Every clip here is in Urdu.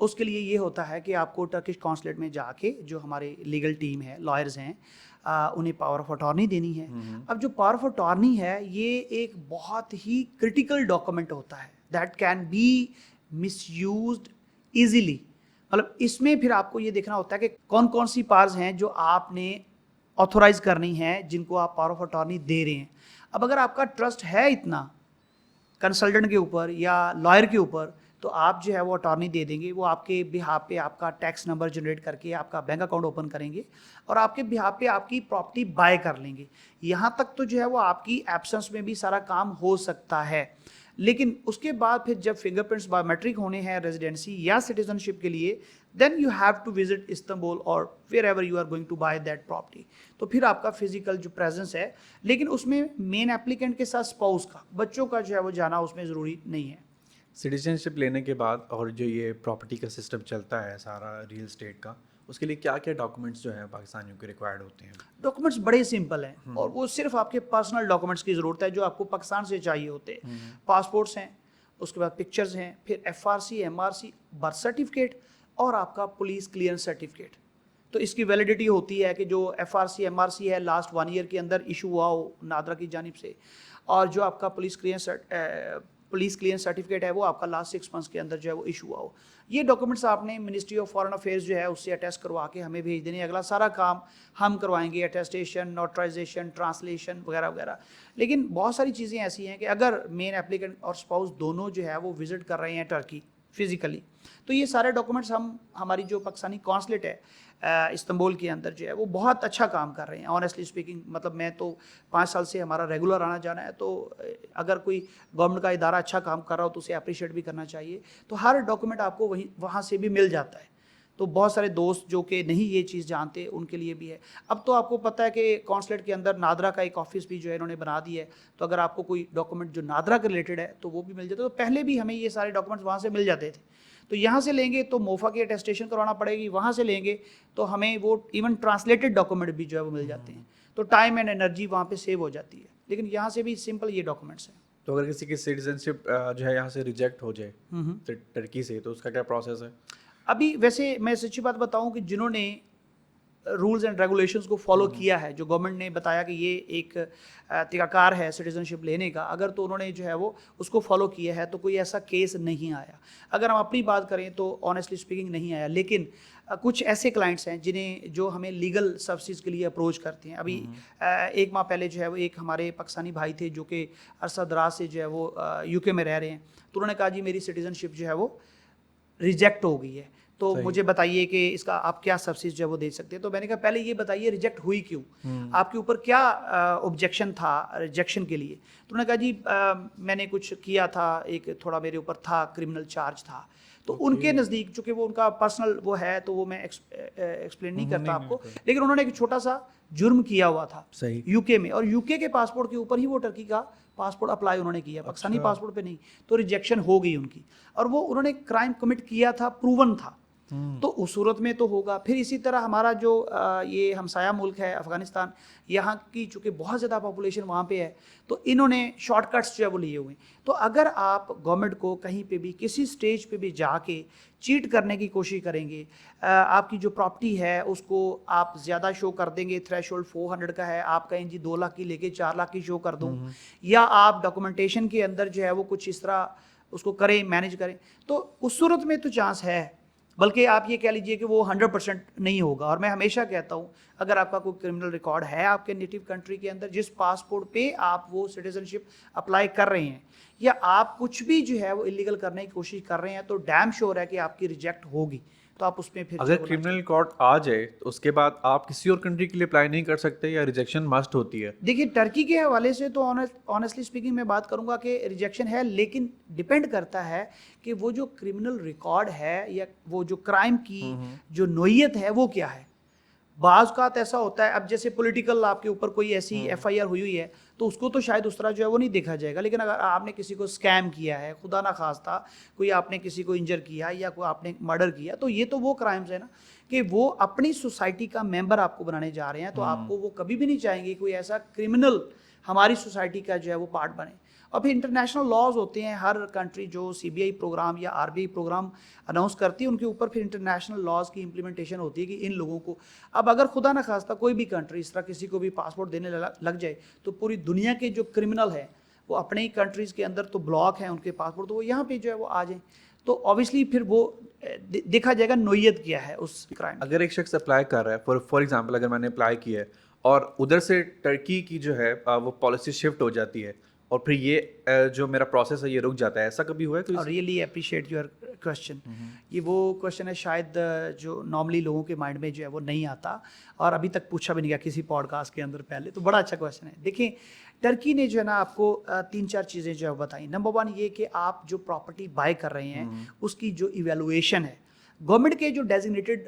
اس کے لیے یہ ہوتا ہے کہ آپ کو ٹرکش کونسلیٹ میں جا کے جو ہمارے لیگل ٹیم ہے، لائرز ہیں، انہیں پاور آف اٹارنی دینی ہے. اب جو پاور آف اٹارنی ہے یہ ایک بہت ہی کرٹیکل ڈاکومنٹ ہوتا ہے that can be misused easily. مطلب اس میں پھر آپ کو یہ دیکھنا ہوتا ہے کہ کون کون سی پارز ہیں جو آپ نے آتھورائز کرنی ہیں، جن کو آپ پاور آف اٹارنی دے رہے ہیں. اب اگر آپ کا ٹرسٹ ہے اتنا کنسلٹنٹ کے اوپر یا لائر کے اوپر، تو آپ جو ہے وہ اٹارنی دے دیں گے. وہ آپ کے بہاف پہ آپ کا ٹیکس نمبر جنریٹ کر کے آپ کا بینک اکاؤنٹ اوپن کریں گے اور آپ کے بہاف پہ آپ کی پراپرٹی بائی کر لیں گے. یہاں تک تو جو ہے وہ آپ کی ایبسنس میں بھی سارا کام ہو سکتا ہے. لیکن اس کے بعد پھر جب فنگر پرنٹس بایو میٹرک ہونے ہیں ریزیڈنسی یا سٹیزن شپ کے لیے، then you have to visit Istanbul اور wherever you are going to buy that property. تو پھر آپ کا فزیکل جو پریزنس ہے، لیکن اس میں مین اپلیکنٹ کے ساتھ اسپاؤس کا، بچوں کا جو ہے وہ جانا اس میں ضروری نہیں ہے. سٹیزن شپ لینے کے بعد اور جو یہ پراپرٹی کا سسٹم چلتا ہے سارا ریئل اسٹیٹ کا، اس کے لیے کیا کیا ڈاکومنٹس جو ہیں پاکستانیوں کے ریکوائرڈ ہوتے ہیں؟ ڈاکومنٹس بڑے سمپل ہیں اور وہ صرف آپ کے پرسنل ڈاکومنٹس کی ضرورت ہے جو آپ کو پاکستان سے چاہیے ہوتے ہیں. پاسپورٹس ہیں، اس کے بعد پکچرز ہیں، پھر FRC MRC برتھ سرٹیفکیٹ اور آپ کا پولیس کلیئرنس سرٹیفکیٹ. تو اس کی ویلیڈیٹی ہوتی ہے کہ جو FRC MRC ہے لاسٹ 1 ایئر کے اندر ایشو ہوا ہو نادرا کی جانب سے، اور جو آپ کا پولیس کلیئرنس سرٹیفکیٹ ہے وہ آپ کا لاسٹ 6 منتھس کے اندر جو ہے وہ ایشو ہوا ہو. یہ ڈاکومنٹس آپ نے منسٹری آف فارن افیئرز جو ہے اس سے اٹیسٹ کروا کے ہمیں بھیج دینے. اگلا سارا کام ہم کروائیں گے، اٹیسٹیشن، نوٹرائزیشن، ٹرانسلیشن وغیرہ وغیرہ. لیکن بہت ساری چیزیں ایسی ہیں کہ اگر مین اپلیکنٹ اور اسپاؤس دونوں جو ہے وہ وزٹ کر رہے ہیں ٹرکی فزیکلی، تو یہ سارے ڈاکومنٹس ہماری جو پاکستانی کونسلیٹ ہے استنبول کے اندر جو ہے وہ بہت اچھا کام کر رہے ہیں. آنیسٹلی اسپیکنگ، مطلب میں تو 5 سال سے ہمارا ریگولر آنا جانا ہے، تو اگر کوئی گورنمنٹ کا ادارہ اچھا کام کر رہا ہو تو اسے اپریشیٹ بھی کرنا چاہیے. تو ہر ڈاکومنٹ آپ کو وہاں سے بھی مل جاتا ہے. تو بہت سارے دوست جو کہ نہیں یہ چیز جانتے ان کے لیے بھی ہے. اب تو آپ کو پتہ ہے کہ کونسلیٹ کے اندر نادرا کا ایک آفس بھی جو ہے انہوں نے بنا دیا ہے. تو اگر آپ کو کوئی ڈاکومنٹ جو نادرا کے ریلیٹڈ ہے تو وہ بھی مل جاتا ہے. تو پہلے بھی ہمیں یہ سارے ڈاکومنٹس وہاں سے مل جاتے تھے. تو یہاں سے لیں گے تو موفا کی اٹیسٹیشن کروانا پڑے گی، وہاں سے لیں گے تو ہمیں وہ ایون ٹرانسلیٹڈ ڈاکومنٹ بھی جو ہے وہ مل جاتے ہیں. تو ٹائم اینڈ انرجی وہاں پہ سیو ہو جاتی ہے. لیکن یہاں سے بھی سمپل یہ ڈاکومنٹس ہیں. تو اگر کسی کی سٹیزن شپ جو ہے یہاں سے ریجیکٹ ہو جائے ٹرکی سے، تو اس کا کیا پروسیس ہے؟ ابھی ویسے میں سچی بات بتاؤں کہ جنہوں نے رولز اینڈ ریگولیشنز کو فالو کیا ہے، جو گورنمنٹ نے بتایا کہ یہ ایک طریقہ کار ہے سٹیزن شپ لینے کا، اگر تو انہوں نے جو ہے وہ اس کو فالو کیا ہے تو کوئی ایسا کیس نہیں آیا. اگر ہم اپنی بات کریں تو آنیسٹلی اسپیکنگ نہیں آیا. لیکن کچھ ایسے کلائنٹس ہیں جو ہمیں لیگل سروسز کے لیے اپروچ کرتے ہیں. ابھی 1 ماہ پہلے جو ہے وہ ایک ہمارے پاکستانی بھائی تھے جو کہ عرصہ دراز سے جو ہے وہ UK میں رہ رہے ہیں. تو انہوں نے کہا جی میری سٹیزن شپ جو ہے وہ ریجیکٹ ہو گئی ہے، تو مجھے بتائیے کہ اس کا آپ کیا سبسڈ جو ہے وہ دے سکتے ہیں. تو میں نے کہا پہلے یہ بتائیے ریجیکٹ ہوئی کیوں، آپ کے اوپر کیا آبجیکشن تھا ریجیکشن کے لیے. تو انہوں نے کہا جی میں نے کچھ کیا تھا، ایک تھوڑا میرے اوپر تھا، کرمنل چارج تھا. تو ان کے نزدیک چونکہ وہ ان کا پرسنل وہ ہے تو وہ میں ایکسپلین نہیں کرتا آپ کو، لیکن انہوں نے ایک چھوٹا سا جرم کیا ہوا تھا UK میں، اور UK کے پاسپورٹ کے اوپر ہی وہ ٹرکی کا پاسپورٹ اپلائی انہوں نے کیا، پاکستانی پاسپورٹ پہ نہیں. تو ریجیکشن ہو گئی ان کی، اور وہ انہوں نے کرائم کمٹ کیا تھا، پروون تھا. تو اس صورت میں تو ہوگا. پھر اسی طرح ہمارا جو یہ ہمسایہ ملک ہے افغانستان، یہاں کی چونکہ بہت زیادہ پاپولیشن وہاں پہ ہے، تو انہوں نے شارٹ کٹس جو ہے وہ لیے ہوئے ہیں. تو اگر آپ گورنمنٹ کو کہیں پہ بھی کسی سٹیج پہ بھی جا کے چیٹ کرنے کی کوشش کریں گے، آپ کی جو پراپرٹی ہے اس کو آپ زیادہ شو کر دیں گے، تھریش ہولڈ 400 کا ہے، آپ کہیں جی 2 لاکھ کی لے کے 4 لاکھ کی شو کر دوں، یا آپ ڈاکومنٹیشن کے اندر جو ہے وہ کچھ اس طرح اس کو کریں، مینیج کریں، تو اس صورت میں تو چانس ہے. بلکہ آپ یہ کہہ لیجئے کہ وہ 100% نہیں ہوگا. اور میں ہمیشہ کہتا ہوں اگر آپ کا کوئی کرمنل ریکارڈ ہے آپ کے نیٹو کنٹری کے اندر، جس پاسپورٹ پہ آپ وہ سٹیزن شپ اپلائی کر رہے ہیں، یا آپ کچھ بھی جو ہے وہ انلیگل کرنے کی کوشش کر رہے ہیں، تو ڈیم شور ہے کہ آپ کی ریجیکٹ ہوگی. تو آپ اس میں پھر اگر کرمنل ریکارڈ آ جائے تو اس کے بعد آپ کسی اور کنٹری کے لیے اپلائی نہیں کر سکتے، یا ریجیکشن مسٹ ہوتی ہے؟ دیکھیے ٹرکی کے حوالے سے تو آنیسٹلی اسپیکنگ میں بات کروں گا کہ ریجیکشن ہے، لیکن ڈپینڈ کرتا ہے کہ وہ جو کرمنل ریکارڈ ہے یا وہ جو کرائم کی جو نوعیت ہے وہ کیا ہے. بعض اوقات ایسا ہوتا ہے، اب جیسے پولیٹیکل آپ کے اوپر کوئی ایسی FIR ہوئی ہے تو اس کو تو شاید اس طرح جو ہے وہ نہیں دیکھا جائے گا. لیکن اگر آپ نے کسی کو اسکیم کیا ہے، خدا نخواستہ کوئی آپ نے کسی کو انجر کیا یا کوئی آپ نے مرڈر کیا، تو یہ تو وہ کرائمز ہے نا کہ وہ اپنی سوسائٹی کا ممبر آپ کو بنانے جا رہے ہیں. تو آپ کو وہ کبھی بھی نہیں چاہیں گے کوئی ایسا کرمنل ہماری سوسائٹی کا جو ہے وہ پارٹ بنے. اور پھر انٹرنیشنل لاز ہوتے ہیں, ہر کنٹری جو CBI پروگرام یا RBI پروگرام اناؤنس کرتی ہے ان کے اوپر پھر انٹرنیشنل لاز کی امپلیمنٹیشن ہوتی ہے کہ ان لوگوں کو, اب اگر خدا نہ خواستہ کوئی بھی کنٹری اس طرح کسی کو بھی پاسپورٹ دینے لگ جائے تو پوری دنیا کے جو کرمنل ہیں وہ اپنے ہی کنٹریز کے اندر تو بلاک ہیں ان کے پاسپورٹ, تو وہ یہاں پہ جو ہے وہ آ جائیں, تو اوبیسلی پھر وہ دیکھا جائے گا نوعیت کیا ہے اس کرائم. اگر ایک شخص اپلائی کر رہا ہے فار ایگزامپل, اگر میں نے اپلائی کیا ہے اور ادھر سے ٹرکی کی جو ہے وہ پالیسی شفٹ ہو جاتی ہے اور پھر یہ جو میرا پروسیس ہے یہ رک جاتا ہے, ایسا کبھی ہوا ہے کوئی؟ Really appreciate your question. یہ وہ کوشچن ہے شاید جو نارملی لوگوں کے مائنڈ میں جو ہے وہ نہیں آتا اور ابھی تک پوچھا بھی نہیں گیا کسی پوڈ کاسٹ کے اندر پہلے, تو بڑا اچھا کوشچن ہے. دیکھیں ٹرکی نے جو ہے نا آپ کو 3-4 چیزیں جو ہے بتائیں. نمبر 1 یہ کہ آپ جو پراپرٹی بائی کر رہے ہیں اس کی جو ایویلویشن ہے, گورنمنٹ کے جو ڈیزگنیٹڈ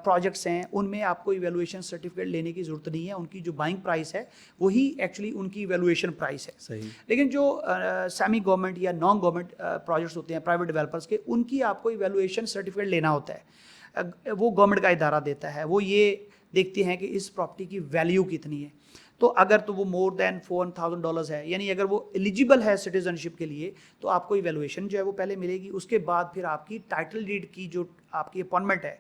پروجیکٹس ہیں ان میں آپ کو ایویلویشن سرٹیفکیٹ لینے کی ضرورت نہیں ہے, ان کی جو بائنگ پرائس ہے وہی ایکچولی ان کی ایویلویشن پرائس ہے. صحیح. لیکن جو سیمی گورنمنٹ یا نان گورنمنٹ پروجیکٹس ہوتے ہیں پرائیویٹ ڈیولپرس کے, ان کی آپ کو ایویلویشن سرٹیفکیٹ لینا ہوتا ہے, وہ گورنمنٹ کا ادارہ دیتا ہے, وہ یہ دیکھتے ہیں کہ اس پراپرٹی کی ویلیو کتنی ہے, تو اگر تو وہ مور دین $400,000 ہے, یعنی اگر وہ ایلیجیبل ہے سٹیزنشپ کے لیے, تو آپ کو ایویلویشن جو ہے وہ پہلے ملے گی. اس کے بعد پھر آپ کی ٹائٹل ڈیڈ کی جو آپ کی اپائنٹمنٹ ہے,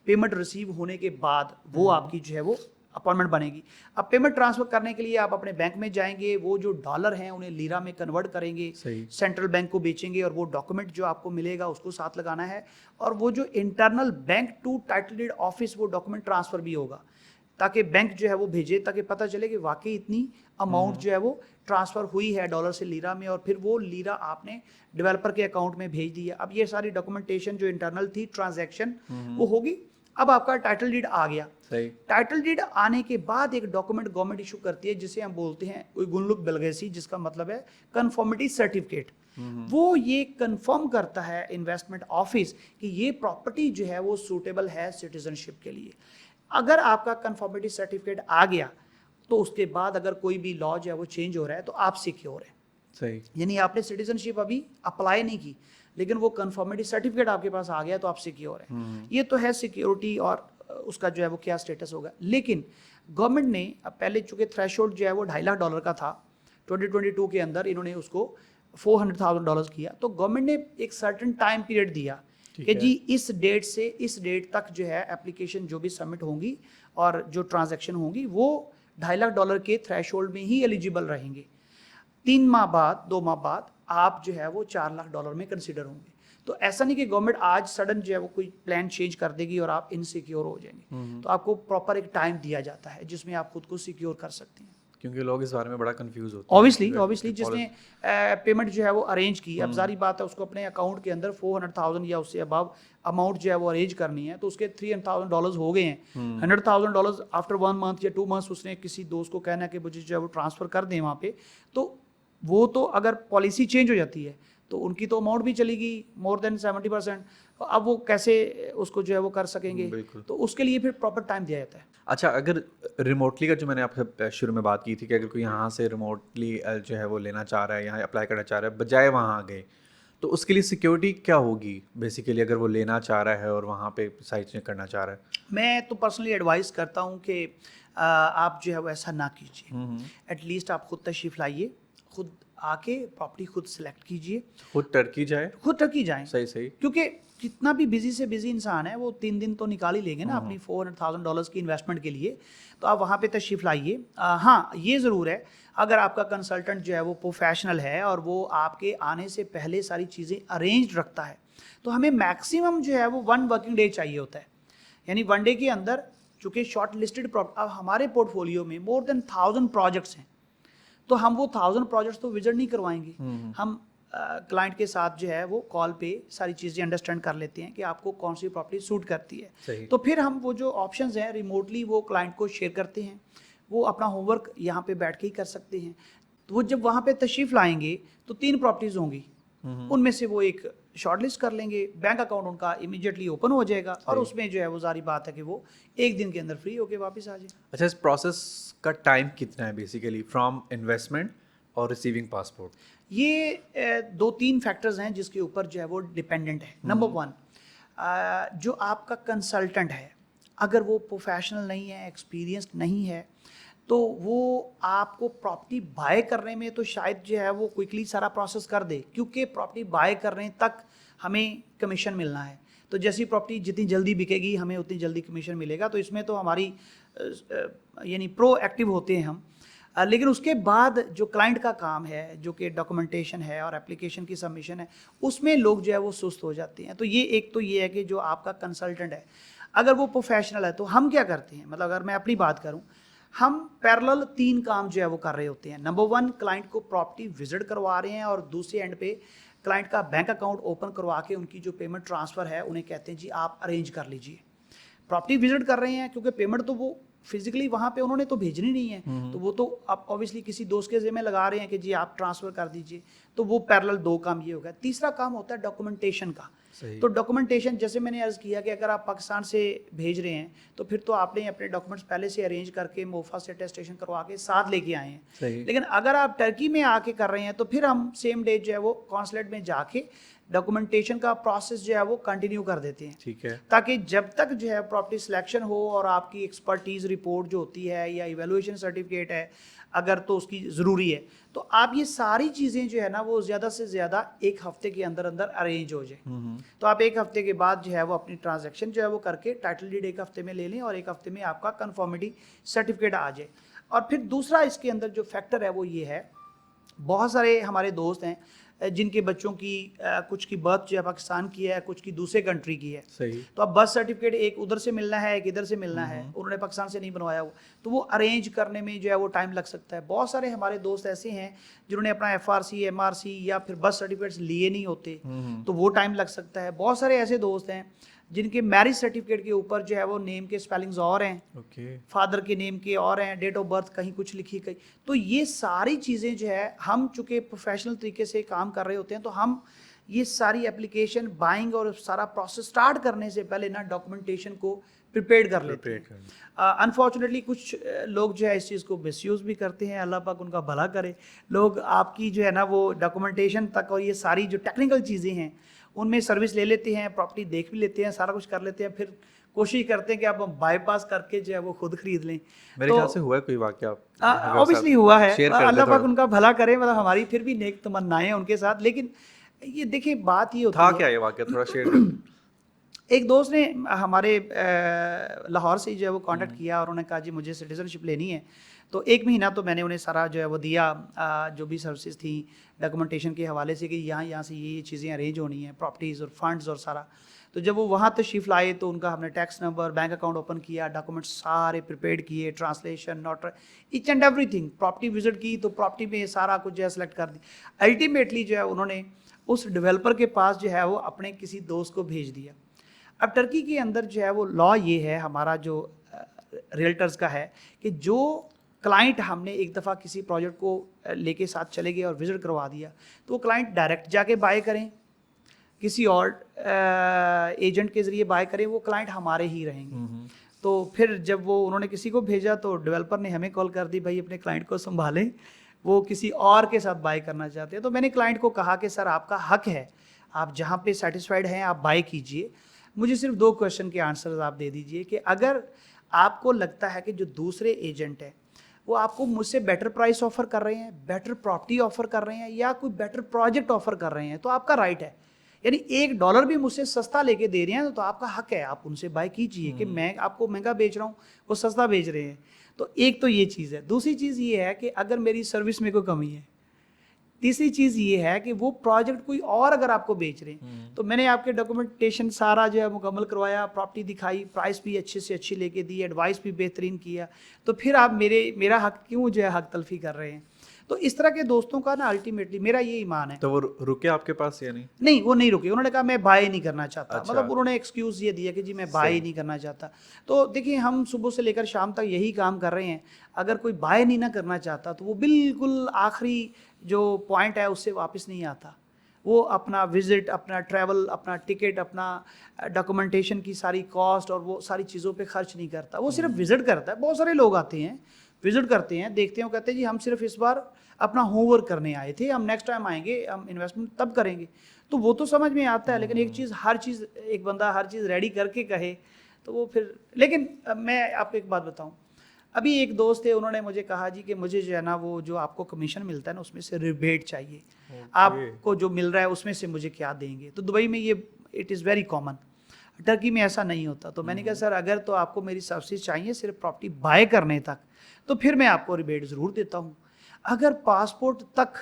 پیمنٹ ریسیو ہونے کے بعد وہ آپ کی جو ہے وہ اپائنٹمنٹ بنے گی. اب پیمنٹ ٹرانسفر کرنے کے لیے آپ اپنے بینک میں جائیں گے, وہ جو ڈالر ہیں انہیں لیرا میں کنورٹ کریں گے, سینٹرل بینک کو بیچیں گے, اور وہ ڈاکومنٹ جو آپ کو ملے گا اس کو ساتھ لگانا ہے, اور وہ جو internal bank to title deed office وہ ڈاکومنٹ ٹرانسفر بھی ہوگا, تاکہ بینک جو ہے وہ بھیجے, تاکہ پتہ چلے کہ واقعی اتنی اماؤنٹ جو ہے وہ ٹرانسفر ہوئی ہے ڈالر سے لیرا میں, اور پھر وہ لیرا آپ نے ڈیولپر کے اکاؤنٹ میں بھیج دی ہے. اب یہ ساری ڈاکومنٹیشن جو انٹرنل تھی ٹرانزیکشن وہ ہوگی. اب آپ کا ٹائٹل ڈیڈ آ گیا. ٹائٹل ڈیڈ آنے کے بعد ایک ڈاکومنٹ گورنمنٹ ایشو کرتی ہے جسے ہم بولتے ہیں گنلک بلگیسی, جس کا مطلب ہے کنفارمٹی سرٹیفکیٹ. وہ یہ کنفرم کرتا ہے انویسٹمنٹ آفس کہ یہ پراپرٹی جو ہے وہ سوٹیبل ہے سٹیزنشپ کے لیے. اگر آپ کا کنفارمٹی سرٹیفکیٹ آ گیا تو اس کے بعد اگر کوئی بھی لا جو ہے وہ چینج ہو رہا ہے تو آپ سیکیور ہیں. صحیح. یعنی آپ نے سٹیزنشپ ابھی اپلائی نہیں کی, لیکن وہ کنفارمٹی سرٹیفکیٹ آپ کے پاس آ گیا تو آپ سیکیور ہیں. یہ تو ہے سیکیورٹی اور اس کا جو ہے وہ کیا اسٹیٹس ہوگا. لیکن گورنمنٹ نے اب پہلے چونکہ تھریش ہولڈ جو ہے وہ $2.5 lakh کا تھا, 2022 کے اندر انہوں نے اس کو $400,000 کیا, تو گورنمنٹ نے ایک سرٹن ٹائم پیریڈ دیا کہ جی اس ڈیٹ سے اس ڈیٹ تک جو ہے اپلیکیشن جو بھی سبمٹ ہوں گی اور جو ٹرانزیکشن ہوں گی وہ $2.5 lakh کے تھریش ہولڈ میں ہی ایلیجیبل رہیں گے. 3 ماہ بعد 2 ماہ بعد آپ جو ہے وہ $4 lakh میں کنسیڈر ہوں گے. تو ایسا نہیں کہ گورنمنٹ آج سڈن جو ہے وہ کوئی پلان چینج کر دے گی اور آپ انسیکیور ہو جائیں گے. تو آپ کو پراپر ایک ٹائم دیا جاتا ہے جس میں آپ خود کو سیکیور کر سکتے ہیں, کیونکہ لوگ اس بارے میں بڑا کنفیوز ہوتے ہیں. اوبیسلی جس نے پیمنٹ جو ہے وہ ارینج کی, اب ظاہری بات ہے اس کو اپنے اکاؤنٹ کے اندر 400,000 یا اس سے ابو اماؤنٹ جو ہے وہ ارینج کرنی ہے, تو اس کے $300,000 ہو گئے ہیں. $100,000 آفٹر 1 month یا 2 months اس نے کسی دوست کو کہنا ہے کہ مجھے جو ہے وہ ٹرانسفر کر دیں وہاں پہ, تو وہ تو اگر پالیسی چینج ہو جاتی ہے تو ان کی تو اماؤنٹ بھی چلے گی مور دین 70%. اب وہ کیسے اس کو جو ہے وہ کر سکیں گے, تو اس کے لیے پھر پراپر ٹائم دیا جاتا ہے. اچھا, اگر ریموٹلی کا جو میں نے آپ سے شروع میں بات کی تھی کہ اگر کوئی یہاں سے ریموٹلی جو ہے وہ لینا چاہ رہا ہے, یہاں اپلائی کرنا چاہ رہا ہے بجائے وہاں گئے, تو اس کے لیے سیکیورٹی کیا ہوگی بیسیکلی اگر وہ لینا چاہ رہا ہے اور وہاں پہ سائٹ چیک کرنا چاہ رہا ہے؟ میں تو پرسنلی ایڈوائز کرتا ہوں کہ آپ جو ہے وہ ایسا نہ کیجیے. ایٹ لیسٹ آپ خود تشریف لائیے, خود آ کے پراپرٹی خود سلیکٹ کیجیے, خود ٹرکی جائیں. صحیح. کیونکہ کتنا بھی بزی سے بزی انسان ہے وہ 3 دن تو نکال ہی لیں گے نا اپنی $400,000 کی انویسٹمنٹ کے لیے, تو آپ وہاں پہ تشریف لائیے. ہاں یہ ضرور ہے اگر آپ کا کنسلٹنٹ جو ہے وہ پروفیشنل ہے اور وہ آپ کے آنے سے پہلے ساری چیزیں ارینج رکھتا ہے, تو ہمیں میکسیمم جو ہے وہ 1 working day چاہیے ہوتا ہے. یعنی 1 day کے اندر چونکہ شارٹ لسٹڈ اب ہمارے پورٹ فولیو میں مور دین 1000 پروجیکٹس ہیں, تو ہم وہ 1000 پروجیکٹس تو وزٹ نہیں کروائیں گے. ہم کلائنٹ کے ساتھ جو ہے وہ کال پہ ساری چیزیں انڈرسٹینڈ کر لیتے ہیں کہ آپ کو کون سی پراپرٹی سوٹ کرتی ہے. تو پھر ہم وہ جو آپشنز ہیں ریموٹلی وہ کلائنٹ کو شیئر کرتے ہیں, وہ اپنا ہوم ورک یہاں پہ بیٹھ کے ہی کر سکتے ہیں. تو وہ جب وہاں پہ تشریف لائیں گے تو 3 پراپرٹیز ہوں گی, ان میں سے وہ ایک شارٹ لسٹ کر لیں گے, بینک اکاؤنٹ ان کا امیڈیٹلی اوپن ہو جائے گا, اور اس میں جو ہے وہ ظاہری بات ہے کہ وہ 1 دن کے اندر فری ہو کے واپس آ جائیں. اچھا, اس پروسیس کا ٹائم کتنا ہے بیسیکلی فرام انویسٹمنٹ اور ریسیونگ پاسپورٹ؟ یہ 2-3 فیکٹرز ہیں جس کے اوپر جو ہے وہ ڈپینڈنٹ ہے. نمبر 1, جو آپ کا کنسلٹنٹ ہے اگر وہ پروفیشنل نہیں ہے, ایکسپیرینسڈ نہیں ہے, تو وہ آپ کو پراپرٹی بائی کرنے میں تو شاید جو ہے وہ کوئکلی سارا پروسیس کر دے, کیونکہ پراپرٹی بائی کرنے تک ہمیں کمیشن ملنا ہے. تو جیسی پراپرٹی جتنی جلدی بکے گی ہمیں اتنی جلدی کمیشن ملے گا. تو اس میں تو ہماری یعنی پرو ایکٹیو ہوتے ہیں ہم. لیکن اس کے بعد جو کلائنٹ کا کام ہے, جو کہ ڈاکومنٹیشن ہے اور اپلیکیشن کی سبمیشن ہے, اس میں لوگ جو ہے وہ سست ہو جاتے ہیں. تو یہ ایک تو یہ ہے کہ جو آپ کا کنسلٹنٹ ہے اگر وہ پروفیشنل ہے تو ہم کیا کرتے ہیں, مطلب اگر میں اپنی بات کروں, ہم پیرلل 3 کام جو ہے وہ کر رہے ہوتے ہیں. نمبر 1, کلائنٹ کو پراپرٹی وزٹ کروا رہے ہیں, اور دوسرے اینڈ پہ کلائنٹ کا بینک اکاؤنٹ اوپن کروا کے ان کی جو پیمنٹ ٹرانسفر ہے انہیں کہتے ہیں جی آپ ارینج کر لیجئے. پراپرٹی وزٹ کر رہے ہیں کیونکہ پیمنٹ تو وہ فزیکلی وہاں پہ انہوں نے تو بھیجنی نہیں ہے, تو وہ تو آپ اوبیسلی کسی دوست کے ذمہ لگا رہے ہیں کہ جی آپ ٹرانسفر کر دیجئے. تو وہ پیرلل 2 کام یہ ہو گیا. تیسرا کام ہوتا ہے ڈاکومنٹیشن کا. تو ڈاکومنٹیشن جیسے میں نے عرض کیا کہ اگر آپ پاکستان سے بھیج رہے ہیں تو پھر تو آپ نے اپنے ڈاکومنٹس پہلے سے ارینج کر کے موفا سے اٹیسٹیشن کروا کے ساتھ لے کے آئے ہیں. لیکن اگر آپ ٹرکی میں آ کے کر رہے ہیں تو پھر ہم سیم ڈے جو ہے وہ کونسلیٹ میں جا کے ڈاکومنٹیشن کا پروسیس جو ہے وہ کنٹینیو کر دیتے ہیں. ٹھیک ہے, تاکہ جب تک جو ہے پراپرٹی سلیکشن ہو اور آپ کی ایکسپرٹیز رپورٹ جو ہوتی ہے یا ایویلویشن سرٹیفکیٹ ہے اگر تو اس کی ضروری ہے, تو آپ یہ ساری چیزیں جو ہے نا وہ زیادہ سے زیادہ 1 ہفتے کے اندر ارینج ہو جائے. تو آپ 1 ہفتے کے بعد جو ہے وہ اپنی ٹرانزیکشن جو ہے وہ کر کے ٹائٹل ڈیڈ 1 ہفتے میں لے لیں اور 1 ہفتے میں آپ کا کنفرمٹی سرٹیفکیٹ آ جائے. اور پھر دوسرا اس کے اندر جو فیکٹر ہے وہ یہ ہے, بہت سارے ہمارے دوست ہیں جن کے بچوں کی کچھ کی برتھ جو ہے پاکستان کی ہے, کچھ کی دوسرے کنٹری کی ہے. صحیح. تو اب برتھ سرٹیفکیٹ ایک ادھر سے ملنا ہے ایک ادھر سے ملنا ہے, انہوں نے پاکستان سے نہیں بنوایا ہوا, تو وہ ارینج کرنے میں جو ہے وہ ٹائم لگ سکتا ہے. بہت سارے ہمارے دوست ایسے ہیں جنہوں نے اپنا FRC MRC یا پھر برتھ سرٹیفکیٹس لیے نہیں ہوتے, تو وہ ٹائم لگ سکتا ہے. بہت سارے ایسے دوست ہیں جن کے میرج سرٹیفکیٹ کے اوپر جو ہے وہ نیم کے اسپیلنگز اور ہیں, فادر کے نیم کے اور ہیں, ڈیٹ آف برتھ کہیں کچھ لکھی گئی. تو یہ ساری چیزیں جو ہے ہم چونکہ پروفیشنل طریقے سے کام کر رہے ہوتے ہیں, تو ہم یہ ساری اپلیکیشن بائنگ اور سارا پروسیس سٹارٹ کرنے سے پہلے نا ڈاکومنٹیشن کو پریپیئرڈ کر لیتے ہیں. انفارچونیٹلی کچھ لوگ جو ہے اس چیز کو مس یوز بھی کرتے ہیں, اللہ پاک ان کا بھلا کرے. لوگ آپ کی جو ہے نا وہ ڈاکومنٹیشن تک اور یہ ساری جو ٹیکنیکل چیزیں ہیں ان میں سروس لے لیتے ہیں, پراپرٹی دیکھ بھی لیتے ہیں, سارا کچھ کر لیتے ہیں, پھر کوشش کرتے ہیں کہ آپ بائی پاس کر کے جو ہے وہ خود خرید لیں. میرے خیال سے ہوا ہے کوئی واقعہ اوبیسلی ہوا ہے, اللہ پاک ان کا بھلا کرے, مطلب ہماری پھر بھی نیک تمنائیں ہیں ان کے ساتھ. لیکن یہ دیکھیں بات یہ ہوتی ہے, تھا کیا یہ واقعہ تھوڑا شیئر کریں. ایک دوست نے ہمارے لاہور سے جو ہے وہ کانٹیکٹ کیا اور انہوں نے کہا جی مجھے سٹیزن شپ لینی ہے. تو 1 مہینہ تو میں نے انہیں سارا جو ہے وہ دیا, جو بھی سروسز تھیں ڈاکومنٹیشن کے حوالے سے کہ یہاں سے یہ چیزیں ارینج ہونی ہیں, پراپرٹیز اور فنڈز اور سارا. تو جب وہ وہاں تشریف لائے تو ان کا ہم نے tax number, bank account open کیا, ڈاکومنٹس سارے پریپیئرڈ کیے, translation, notary, each and everything. Property visit کی تو پراپرٹی میں سارا کچھ جو ہے سلیکٹ کر دی. الٹیمیٹلی جو ہے انہوں نے اس ڈیولپر کے پاس جو ہے وہ اپنے کسی دوست کو بھیج دیا. اب ٹرکی کے اندر جو ہے وہ لا یہ ہے ہمارا جو ریئلٹرز کا ہے کہ جو کلائنٹ ہم نے ایک دفعہ کسی پروجیکٹ کو لے کے ساتھ چلے گئے اور وزٹ کروا دیا, تو وہ کلائنٹ ڈائریکٹ جا کے بائی کریں, کسی اور ایجنٹ کے ذریعے بائی کریں, وہ کلائنٹ ہمارے ہی رہیں گے. تو پھر جب وہ انہوں نے کسی کو بھیجا تو ڈیولپر نے ہمیں کال کر دی, بھائی اپنے کلائنٹ کو سنبھالیں, وہ کسی اور کے ساتھ بائی کرنا چاہتے ہیں. تو میں نے کلائنٹ کو کہا کہ سر آپ کا حق ہے, آپ جہاں پہ سیٹسفائیڈ ہیں آپ بائی کیجئے, مجھے صرف 2 کویشچن کے آنسرز آپ دے دیجئے کہ اگر آپ کو لگتا ہے کہ جو دوسرے ایجنٹ ہیں وہ آپ کو مجھ سے بیٹر پرائس آفر کر رہے ہیں, بیٹر پراپرٹی آفر کر رہے ہیں یا کوئی بیٹر پروجیکٹ آفر کر رہے ہیں, تو آپ کا رائٹ ہے. یعنی $1 بھی مجھ سے سستا لے کے دے رہے ہیں تو آپ کا حق ہے, آپ ان سے بائی کیجئے کہ میں آپ کو مہنگا بیچ رہا ہوں, وہ سستا بیچ رہے ہیں. تو ایک تو یہ چیز ہے. دوسری چیز یہ ہے کہ اگر میری سروس میں کوئی کمی ہے. تیسری چیز یہ ہے کہ وہ پروجیکٹ کوئی اور اگر آپ کو بیچ رہے ہیں تو میں نے آپ کے ڈاکومنٹیشن سارا جو ہے مکمل کروایا, پراپرٹی دکھائی, پرائس بھی اچھے سے اچھی لے کے دی, ایڈوائس بھی بہترین کیا, تو پھر آپ میرا حق کیوں جو ہے حق تلفی کر رہے ہیں. تو اس طرح کے دوستوں کا نا الٹیمیٹلی میرا یہ ایمان ہے. تو وہ رکے آپ کے پاس یا نہیں؟ نہیں, وہ نہیں رکے, انہوں نے کہا میں بائی نہیں کرنا چاہتا. مطلب انہوں نے ایکسکیوز یہ دیا کہ جی میں بائی نہیں کرنا چاہتا. تو دیکھیں ہم صبح سے لے کر شام تک یہی کام کر رہے ہیں, اگر کوئی بائی نہیں نہ کرنا چاہتا تو وہ بالکل آخری جو پوائنٹ ہے اس سے واپس نہیں آتا. وہ اپنا وزٹ, اپنا ٹریول, اپنا ٹکٹ, اپنا ڈاکومنٹیشن کی ساری کاسٹ اور وہ ساری چیزوں پہ خرچ نہیں کرتا, وہ صرف وزٹ کرتا ہے. بہت سارے لوگ آتے ہیں, وزٹ کرتے ہیں, دیکھتے ہیں, وہ کہتے ہیں جی ہم صرف اس بار اپنا ہوم ورک کرنے آئے تھے, ہم نیکسٹ ٹائم آئیں گے, ہم انویسٹمنٹ تب کریں گے. تو وہ تو سمجھ میں آتا ہے, لیکن ایک بندہ ہر چیز ریڈی کر کے کہے تو وہ پھر. لیکن میں آپ کو ایک بات بتاؤں, ابھی ایک دوست تھے, انہوں نے مجھے کہا جی کہ مجھے جو ہے نا وہ جو آپ کو کمیشن ملتا ہے نا اس میں سے ریبیٹ چاہیے, آپ کو جو مل رہا ہے اس میں سے مجھے کیا دیں گے. تو دبئی میں یہ it is very common, Turkey میں ایسا نہیں ہوتا. تو میں نے کہا سر اگر تو آپ کو میری سبسڈی چاہیے صرف پراپرٹی بائی کرنے تک تو پھر میں آپ کو ریبیٹ ضرور دیتا ہوں. اگر پاسپورٹ تک,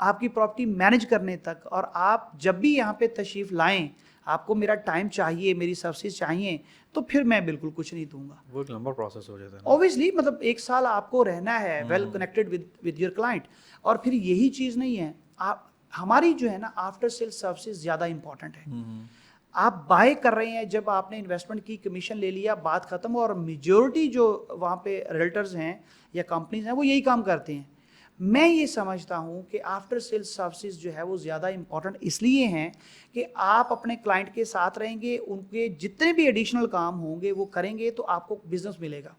آپ کی پراپرٹی مینیج کرنے تک, اور آپ جب بھی یہاں پہ تشریف لائیں آپ کو میرا ٹائم چاہیے, میری سبسڈی چاہیے, تو پھر میں بالکل کچھ نہیں دوں گا. وہ ایک لمبا پروسیس ہو جاتا ہے. اوبیسلی مطلب 1 سال آپ کو رہنا ہے well connected with your client. اور پھر یہی چیز نہیں ہے, آپ ہماری جو ہے نا آفٹر سیل سروسز زیادہ امپورٹنٹ ہے. آپ بائی کر رہے ہیں, جب آپ نے انویسٹمنٹ کی کمیشن لے لیا بات ختم. اور میجورٹی جو وہاں پہ ریلٹرز ہیں یا کمپنیز ہیں وہ یہی کام کرتے ہیں. میں یہ سمجھتا ہوں کہ آفٹر سیل سروسز جو ہے وہ زیادہ امپورٹنٹ اس لیے ہیں کہ آپ اپنے کلائنٹ کے ساتھ رہیں گے, ان کے جتنے بھی ایڈیشنل کام ہوں گے وہ کریں گے تو آپ کو بزنس ملے گا.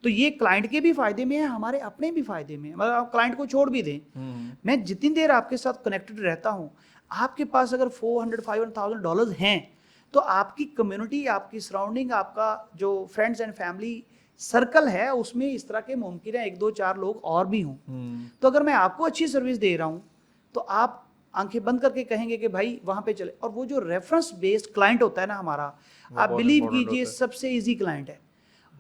تو یہ کلائنٹ کے بھی فائدے میں ہے, ہمارے اپنے بھی فائدے میں ہے. مطلب آپ کلائنٹ کو چھوڑ بھی دیں, میں جتنی دیر آپ کے ساتھ کنیکٹڈ رہتا ہوں, آپ کے پاس اگر $400,000-500,000 ہیں تو آپ کی کمیونٹی, آپ کی سراؤنڈنگ, آپ کا جو فرینڈز اینڈ فیملی سرکل ہے اس میں اس طرح کے ممکن ہے 1-2-4 لوگ اور بھی ہوں. تو اگر میں آپ کو اچھی سروس دے رہا ہوں تو آپ آنکھیں بند کر کے کہیں گے کہ بھائی وہاں پہ چلے. اور وہ جو ریفرنس بیسڈ کلائنٹ ہوتا ہے نا ہمارا, آپ بلیو کیجیے سب سے ایزی کلائنٹ ہے.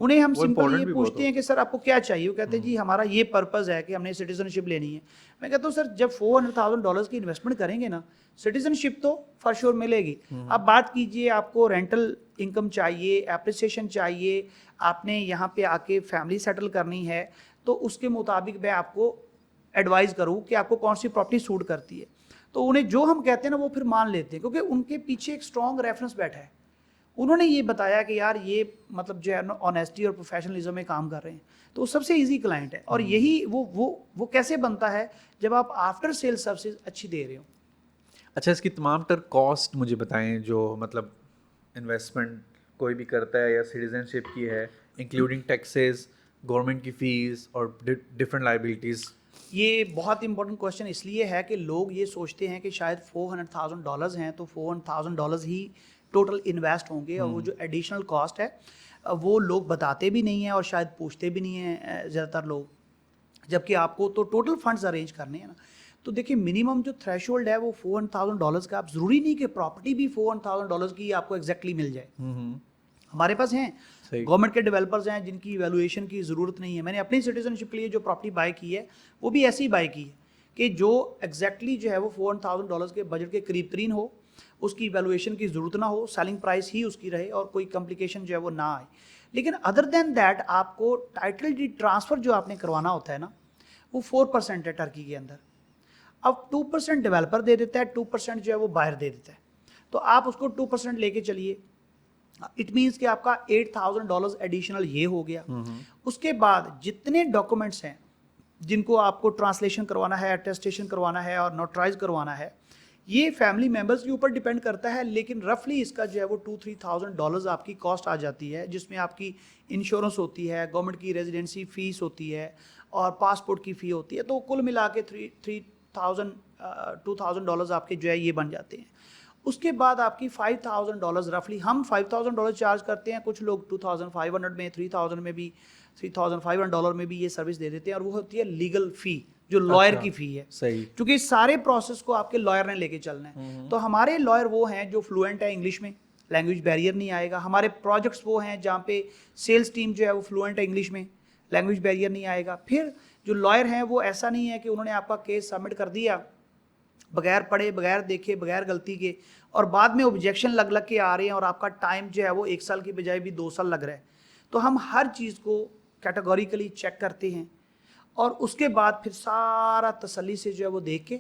انہیں ہم سمپل یہ پوچھتے ہیں کہ سر آپ کو کیا چاہیے, وہ کہتے ہیں جی ہمارا یہ پرپز ہے کہ ہم نے سٹیزن شپ لینی ہے. میں کہتا ہوں سر جب $400,000 کی انویسٹمنٹ کریں گے نا, سٹیزن شپ تو فار شیور ملے گی. آپ بات کیجئے آپ کو رینٹل انکم چاہیے, اپریسیشن چاہیے, آپ نے یہاں پہ آ کے فیملی سیٹل کرنی ہے, تو اس کے مطابق میں آپ کو ایڈوائز کروں کہ آپ کو کون سی پراپرٹی سوٹ کرتی ہے. تو انہیں جو ہم کہتے ہیں نا وہ پھر مان لیتے ہیں, کیونکہ ان کے پیچھے ایک اسٹرانگ ریفرنس بیٹھا ہے. انہوں نے یہ بتایا کہ یار یہ مطلب جو ہے نا آنیسٹی اور پروفیشنلزم میں کام کر رہے ہیں, تو وہ سب سے ایزی کلائنٹ ہے. اور یہی وہ کیسے بنتا ہے جب آپ آفٹر سیل سروسز اچھی دے رہے ہو. اچھا, اس کی تمام تر کاسٹ مجھے بتائیں جو مطلب انویسٹمنٹ کوئی بھی کرتا ہے یا سٹیزن شپ کی ہے, انکلوڈنگ ٹیکسز, گورنمنٹ کی فیس اور ڈفرینٹ لائبلٹیز. یہ بہت امپورٹنٹ کوشچن اس لیے ہے کہ لوگ یہ سوچتے ہیں کہ شاید $400,000 ہیں تو $400,000 ہی ٹوٹل انویسٹ ہوں گے, اور وہ جو ایڈیشنل کاسٹ ہے وہ لوگ بتاتے بھی نہیں ہیں اور شاید پوچھتے بھی نہیں ہیں زیادہ تر لوگ, جبکہ آپ کو تو ٹوٹل فنڈز ارینج کرنے ہیں نا. تو دیکھیں منیمم جو تھریش ہولڈ ہے وہ $400,000 کا. آپ ضروری نہیں کہ پراپرٹی بھی $400,000 کی آپ کو ایگزیکٹلی مل جائے. ہمارے پاس ہیں گورنمنٹ کے ڈیولپرز ہیں جن کی ویلویشن کی ضرورت نہیں ہے. میں نے اپنی سٹیزن شپ کے لیے جو پراپرٹی بائی کی ہے وہ بھی ایسی بائی کی ہے کہ جو ایگزیکٹلی جو ہے وہ $400,000 کے بجٹ کے قریب ترین ہو, اس کی ویلویشن کی ضرورت نہ ہو, سیلنگ پرائس ہی اس کی رہے اور کوئی کمپلیکیشن جو ہے وہ نہ آئے. لیکن ادر دین دیٹ آپ کو ٹائٹل ڈیڈ ٹرانسفر جو آپ نے کروانا ہوتا ہے نا وہ 4% ہے ٹرکی کے اندر. اب 2% ڈیولپر دے دیتا ہے, 2% جو ہے وہ بائر دے دیتا ہے. تو آپ اس کو 2% لے کے چلیے, اٹ مینس کہ آپ کا $8,000 ایڈیشنل یہ ہو گیا. اس کے بعد جتنے ڈاکومنٹس ہیں جن کو آپ کو ٹرانسلیشن کروانا ہے, اٹیسٹیشن کروانا ہے اور نوٹرائز کروانا ہے, یہ فیملی ممبرس کے اوپر ڈیپینڈ کرتا ہے. لیکن رفلی اس کا جو ہے وہ $2,000-3,000 آپ کی کاسٹ آ جاتی ہے, جس میں آپ کی انشورنس ہوتی ہے, گورنمنٹ کی ریزیڈنسی فیس ہوتی ہے اور پاسپورٹ کی فی ہوتی ہے. تو کل ملا کے $2,000 آپ کے جو ہے یہ بن جاتے ہیں. اس کے بعد آپ کی $5,000 رفلی, ہم $5,000 چارج کرتے ہیں, کچھ لوگ 2,500 میں, 3,000 میں بھی, $3,500 میں بھی یہ سروس دے دیتے ہیں. اور وہ ہوتی ہے لیگل فی, جو لائر کی فی ہے. صحیح, کیونکہ سارے پروسیس کو آپ کے لائر نے لے کے چلنا ہے. تو ہمارے لائر وہ ہیں جو فلوئنٹ ہے انگلش میں, لینگویج بیریئر نہیں آئے گا. ہمارے پروجیکٹس وہ ہیں جہاں پہ سیلس ٹیم جو ہے وہ فلوئنٹ ہے انگلش میں, لینگویج بیریئر نہیں آئے گا. پھر جو لائر ہیں وہ ایسا نہیں ہے کہ انہوں نے آپ کا کیس سبمٹ کر دیا بغیر پڑھے, بغیر دیکھے, بغیر غلطی کے, اور بعد میں آبجیکشن لگ کے آ رہے ہیں اور آپ کا ٹائم جو ہے وہ 1 سال کی بجائے بھی 2 سال لگ رہا ہے. تو ہم ہر چیز کو کیٹیگوریکلی چیک کرتے ہیں اور اس کے بعد پھر سارا تسلی سے جو ہے وہ دیکھ کے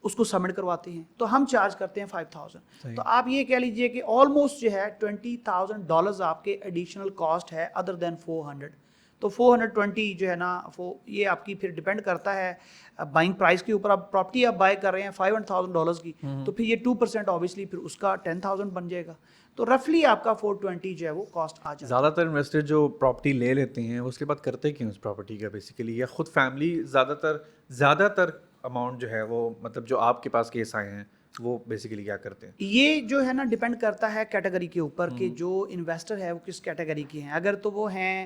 اس کو سبمٹ کرواتے ہیں. تو ہم چارج کرتے ہیں 5,000. تو آپ یہ کہہ لیجئے کہ آلموسٹ جو ہے $20,000 آپ کے ایڈیشنل کاسٹ ہے ادر دین 400. تو 420 جو ہے نا وہ یہ آپ کی پھر ڈیپینڈ کرتا ہے بائنگ پرائس کے اوپر. آپ پراپرٹی آپ بائی کر رہے ہیں $500,000 کی, تو پھر یہ 2% آبویسلی پھر اس کا 10,000 بن جائے گا. تو رفلی آپ کا 420 جو ہے وہ کاسٹ آ جائے. زیادہ تر انویسٹر جو پراپرٹی لے لیتے ہیں اس کے بعد کرتے کیوں اس پراپرٹی کا بیسیکلی, یا خود فیملی زیادہ تر اماؤنٹ جو ہے وہ مطلب جو آپ کے پاس کیس آئے ہیں وہ بیسیکلی کیا کرتے ہیں؟ یہ جو ہے نا ڈیپینڈ کرتا ہے کیٹیگری کے اوپر کہ جو انویسٹر ہے وہ کس کیٹیگری کے ہیں. اگر تو وہ ہیں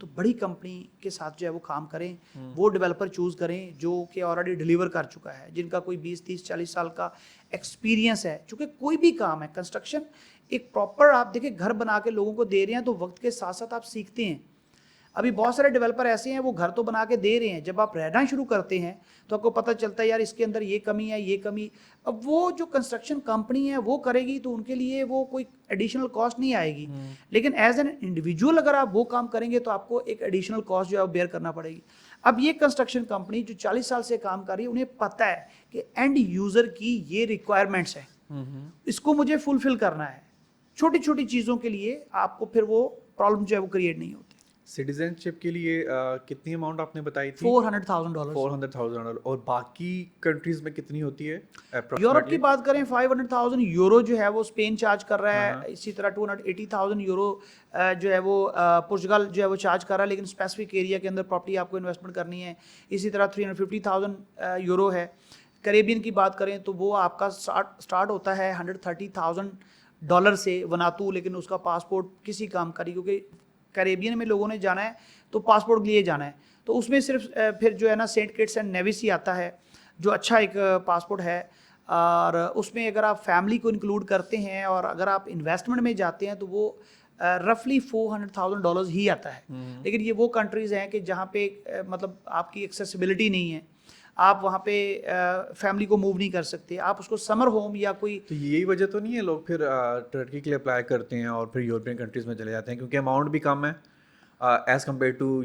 تو بڑی کمپنی کے ساتھ جو ہے وہ کام کریں, وہ ڈیولپر چوز کریں جو کہ آلریڈی ڈیلیور کر چکا ہے, جن کا کوئی 20-30-40 سال کا ایکسپیرینس ہے. چونکہ کوئی بھی کام ہے, کنسٹرکشن ایک پراپر, آپ دیکھیں گھر بنا کے لوگوں کو دے رہے ہیں تو وقت کے ساتھ ساتھ آپ سیکھتے ہیں. ابھی بہت سارے ڈیولپر ایسے ہیں وہ گھر تو بنا کے دے رہے ہیں, جب آپ رہنا شروع کرتے ہیں تو آپ کو پتہ چلتا ہے یار اس کے اندر یہ کمی ہے, یہ کمی. اب وہ جو کنسٹرکشن کمپنی ہے وہ کرے گی تو ان کے لیے وہ کوئی ایڈیشنل کاسٹ نہیں آئے گی, لیکن ایز این انڈیویجول اگر آپ وہ کام کریں گے تو آپ کو ایک ایڈیشنل کاسٹ جو ہے وہ بیئر کرنا پڑے گی. اب یہ کنسٹرکشن کمپنی جو 40 سال سے کام کر رہی ہے, انہیں پتہ ہے کہ اینڈ یوزر کی یہ ریکوائرمنٹس ہیں, اس کو مجھے فلفل کرنا ہے. چھوٹی چھوٹی چیزوں کے لیے آپ کو پھر وہ پرابلم جو ہے وہ کریٹ نہیں ہوتی. سٹیزن شپ کے لیے کتنی اماؤنٹ آپ نے بتائی تھی؟ $400,000. $400,000. اور باقی کنٹریز میں کتنی ہوتی ہے؟ یورپ کی بات کریں €500,000 جو ہے وہ اسپین چارج کر رہا ہے, اسی طرح €280,000 جو ہے وہ پرتگال جو ہے وہ چارج کر رہا ہے, لیکن اسپیسیفک ایریا کے اندر پراپرٹی آپ کو انویسٹمنٹ کرنی ہے. اسی طرح €350,000 ہے. کریبین کی بات کریں تو وہ آپ کا اسٹارٹ ہوتا ہے $130,000 سے وناتو, لیکن اس کا پاسپورٹ کسی کام کا نہیں, کیونکہ کریبین میں لوگوں نے جانا ہے تو پاسپورٹ کے لیے جانا ہے. تو اس میں صرف پھر جو ہے نا سینٹ کٹس اینڈ نیوس ہی آتا ہے جو اچھا ایک پاسپورٹ ہے, اور اس میں اگر آپ فیملی کو انکلوڈ کرتے ہیں اور اگر آپ انویسٹمنٹ میں جاتے ہیں تو وہ رفلی $400,000 ہی آتا ہے. لیکن یہ وہ کنٹریز ہیں کہ جہاں پہ مطلب آپ کی ایکسیسیبلٹی نہیں ہے, آپ وہاں پہ فیملی کو موو نہیں کر سکتے, آپ اس کو سمر ہوم یا کوئی. تو یہی وجہ تو نہیں ہے لوگ پھر ٹرکی کے لیے اپلائی کرتے ہیں اور پھر یورپین کنٹریز میں چلے جاتے ہیں, کیونکہ اماؤنٹ بھی کم ہے as compare to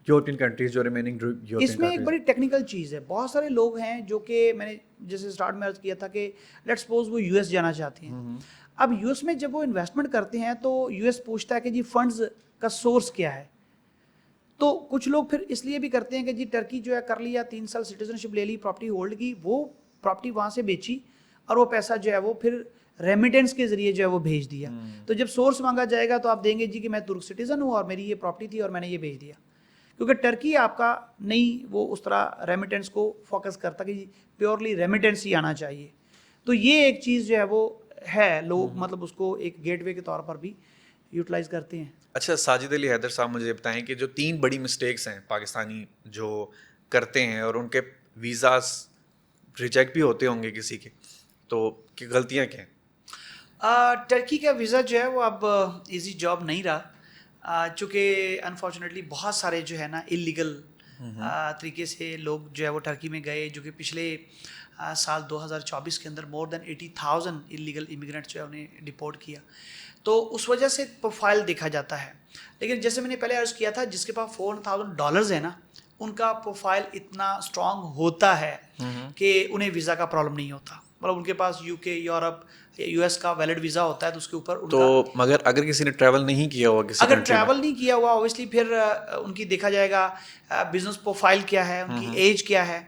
European countries جو ریمیننگ. اس میں ایک بڑی ٹیکنیکل چیز ہے, بہت سارے لوگ ہیں جو کہ میں نے جیسے اسٹارٹ میں عرض کیا تھا کہ لیٹ سپوز وہ US جانا چاہتے ہیں. اب US میں جب وہ انویسٹمنٹ کرتے ہیں تو US پوچھتا ہے کہ جی فنڈز کا سورس کیا ہے. تو کچھ لوگ پھر اس لیے بھی کرتے ہیں کہ جی ٹرکی جو ہے کر لیا, 3 سال سٹیزن شپ لے لی, پراپرٹی ہولڈ کی, وہ پراپرٹی وہاں سے بیچی اور وہ پیسہ جو ہے وہ پھر ریمیٹنس کے ذریعے جو ہے وہ بھیج دیا. تو جب سورس مانگا جائے گا تو آپ دیں گے جی کہ میں ترک سٹیزن ہوں اور میری یہ پراپرٹی تھی اور میں نے یہ بھیج دیا, کیونکہ ٹرکی آپ کا نہیں وہ اس طرح ریمیٹنس کو فوکس کرتا کہ جی پیورلی ریمیٹنس ہی آنا چاہیے. تو یہ ایک چیز جو ہے وہ ہے, لوگ مطلب اس کو ایک گیٹ وے کے طور پر بھی یوٹیلائز کرتے ہیں. اچھا ساجد علی حیدر صاحب, مجھے بتائیں کہ جو 3 بڑی مسٹیکس ہیں پاکستانی جو کرتے ہیں اور ان کے ویزاز ریجیکٹ بھی ہوتے ہوں گے کسی کے, تو غلطیاں کیا ہیں؟ ٹرکی کا ویزا جو ہے وہ اب ایزی جاب نہیں رہا, چونکہ انفارچونیٹلی بہت سارے جو ہے نا اللیگل طریقے سے لوگ جو ہے وہ ٹرکی میں گئے, جو کہ پچھلے سال 2024 کے اندر more than 80,000 اللیگل امیگرینٹ جو ہے انہیں ڈپورٹ کیا. تو اس وجہ سے پروفائل دیکھا جاتا ہے. لیکن جیسے میں نے پہلے عرض کیا تھا, جس کے پاس $400,000 ہے نا, ان کا پروفائل اتنا اسٹرانگ ہوتا ہے کہ انہیں ویزا کا پرابلم نہیں ہوتا. مطلب ان کے پاس UK, یورپ یا US کا ویلڈ ویزا ہوتا ہے, تو اس کے اوپر تو مگر اگر کسی نے ٹریول نہیں کیا ہوا, کسی اگر ٹریول نہیں کیا ہوا اوبیسلی پھر ان کی دیکھا جائے گا بزنس پروفائل کیا ہے, ان کی ایج کیا ہے,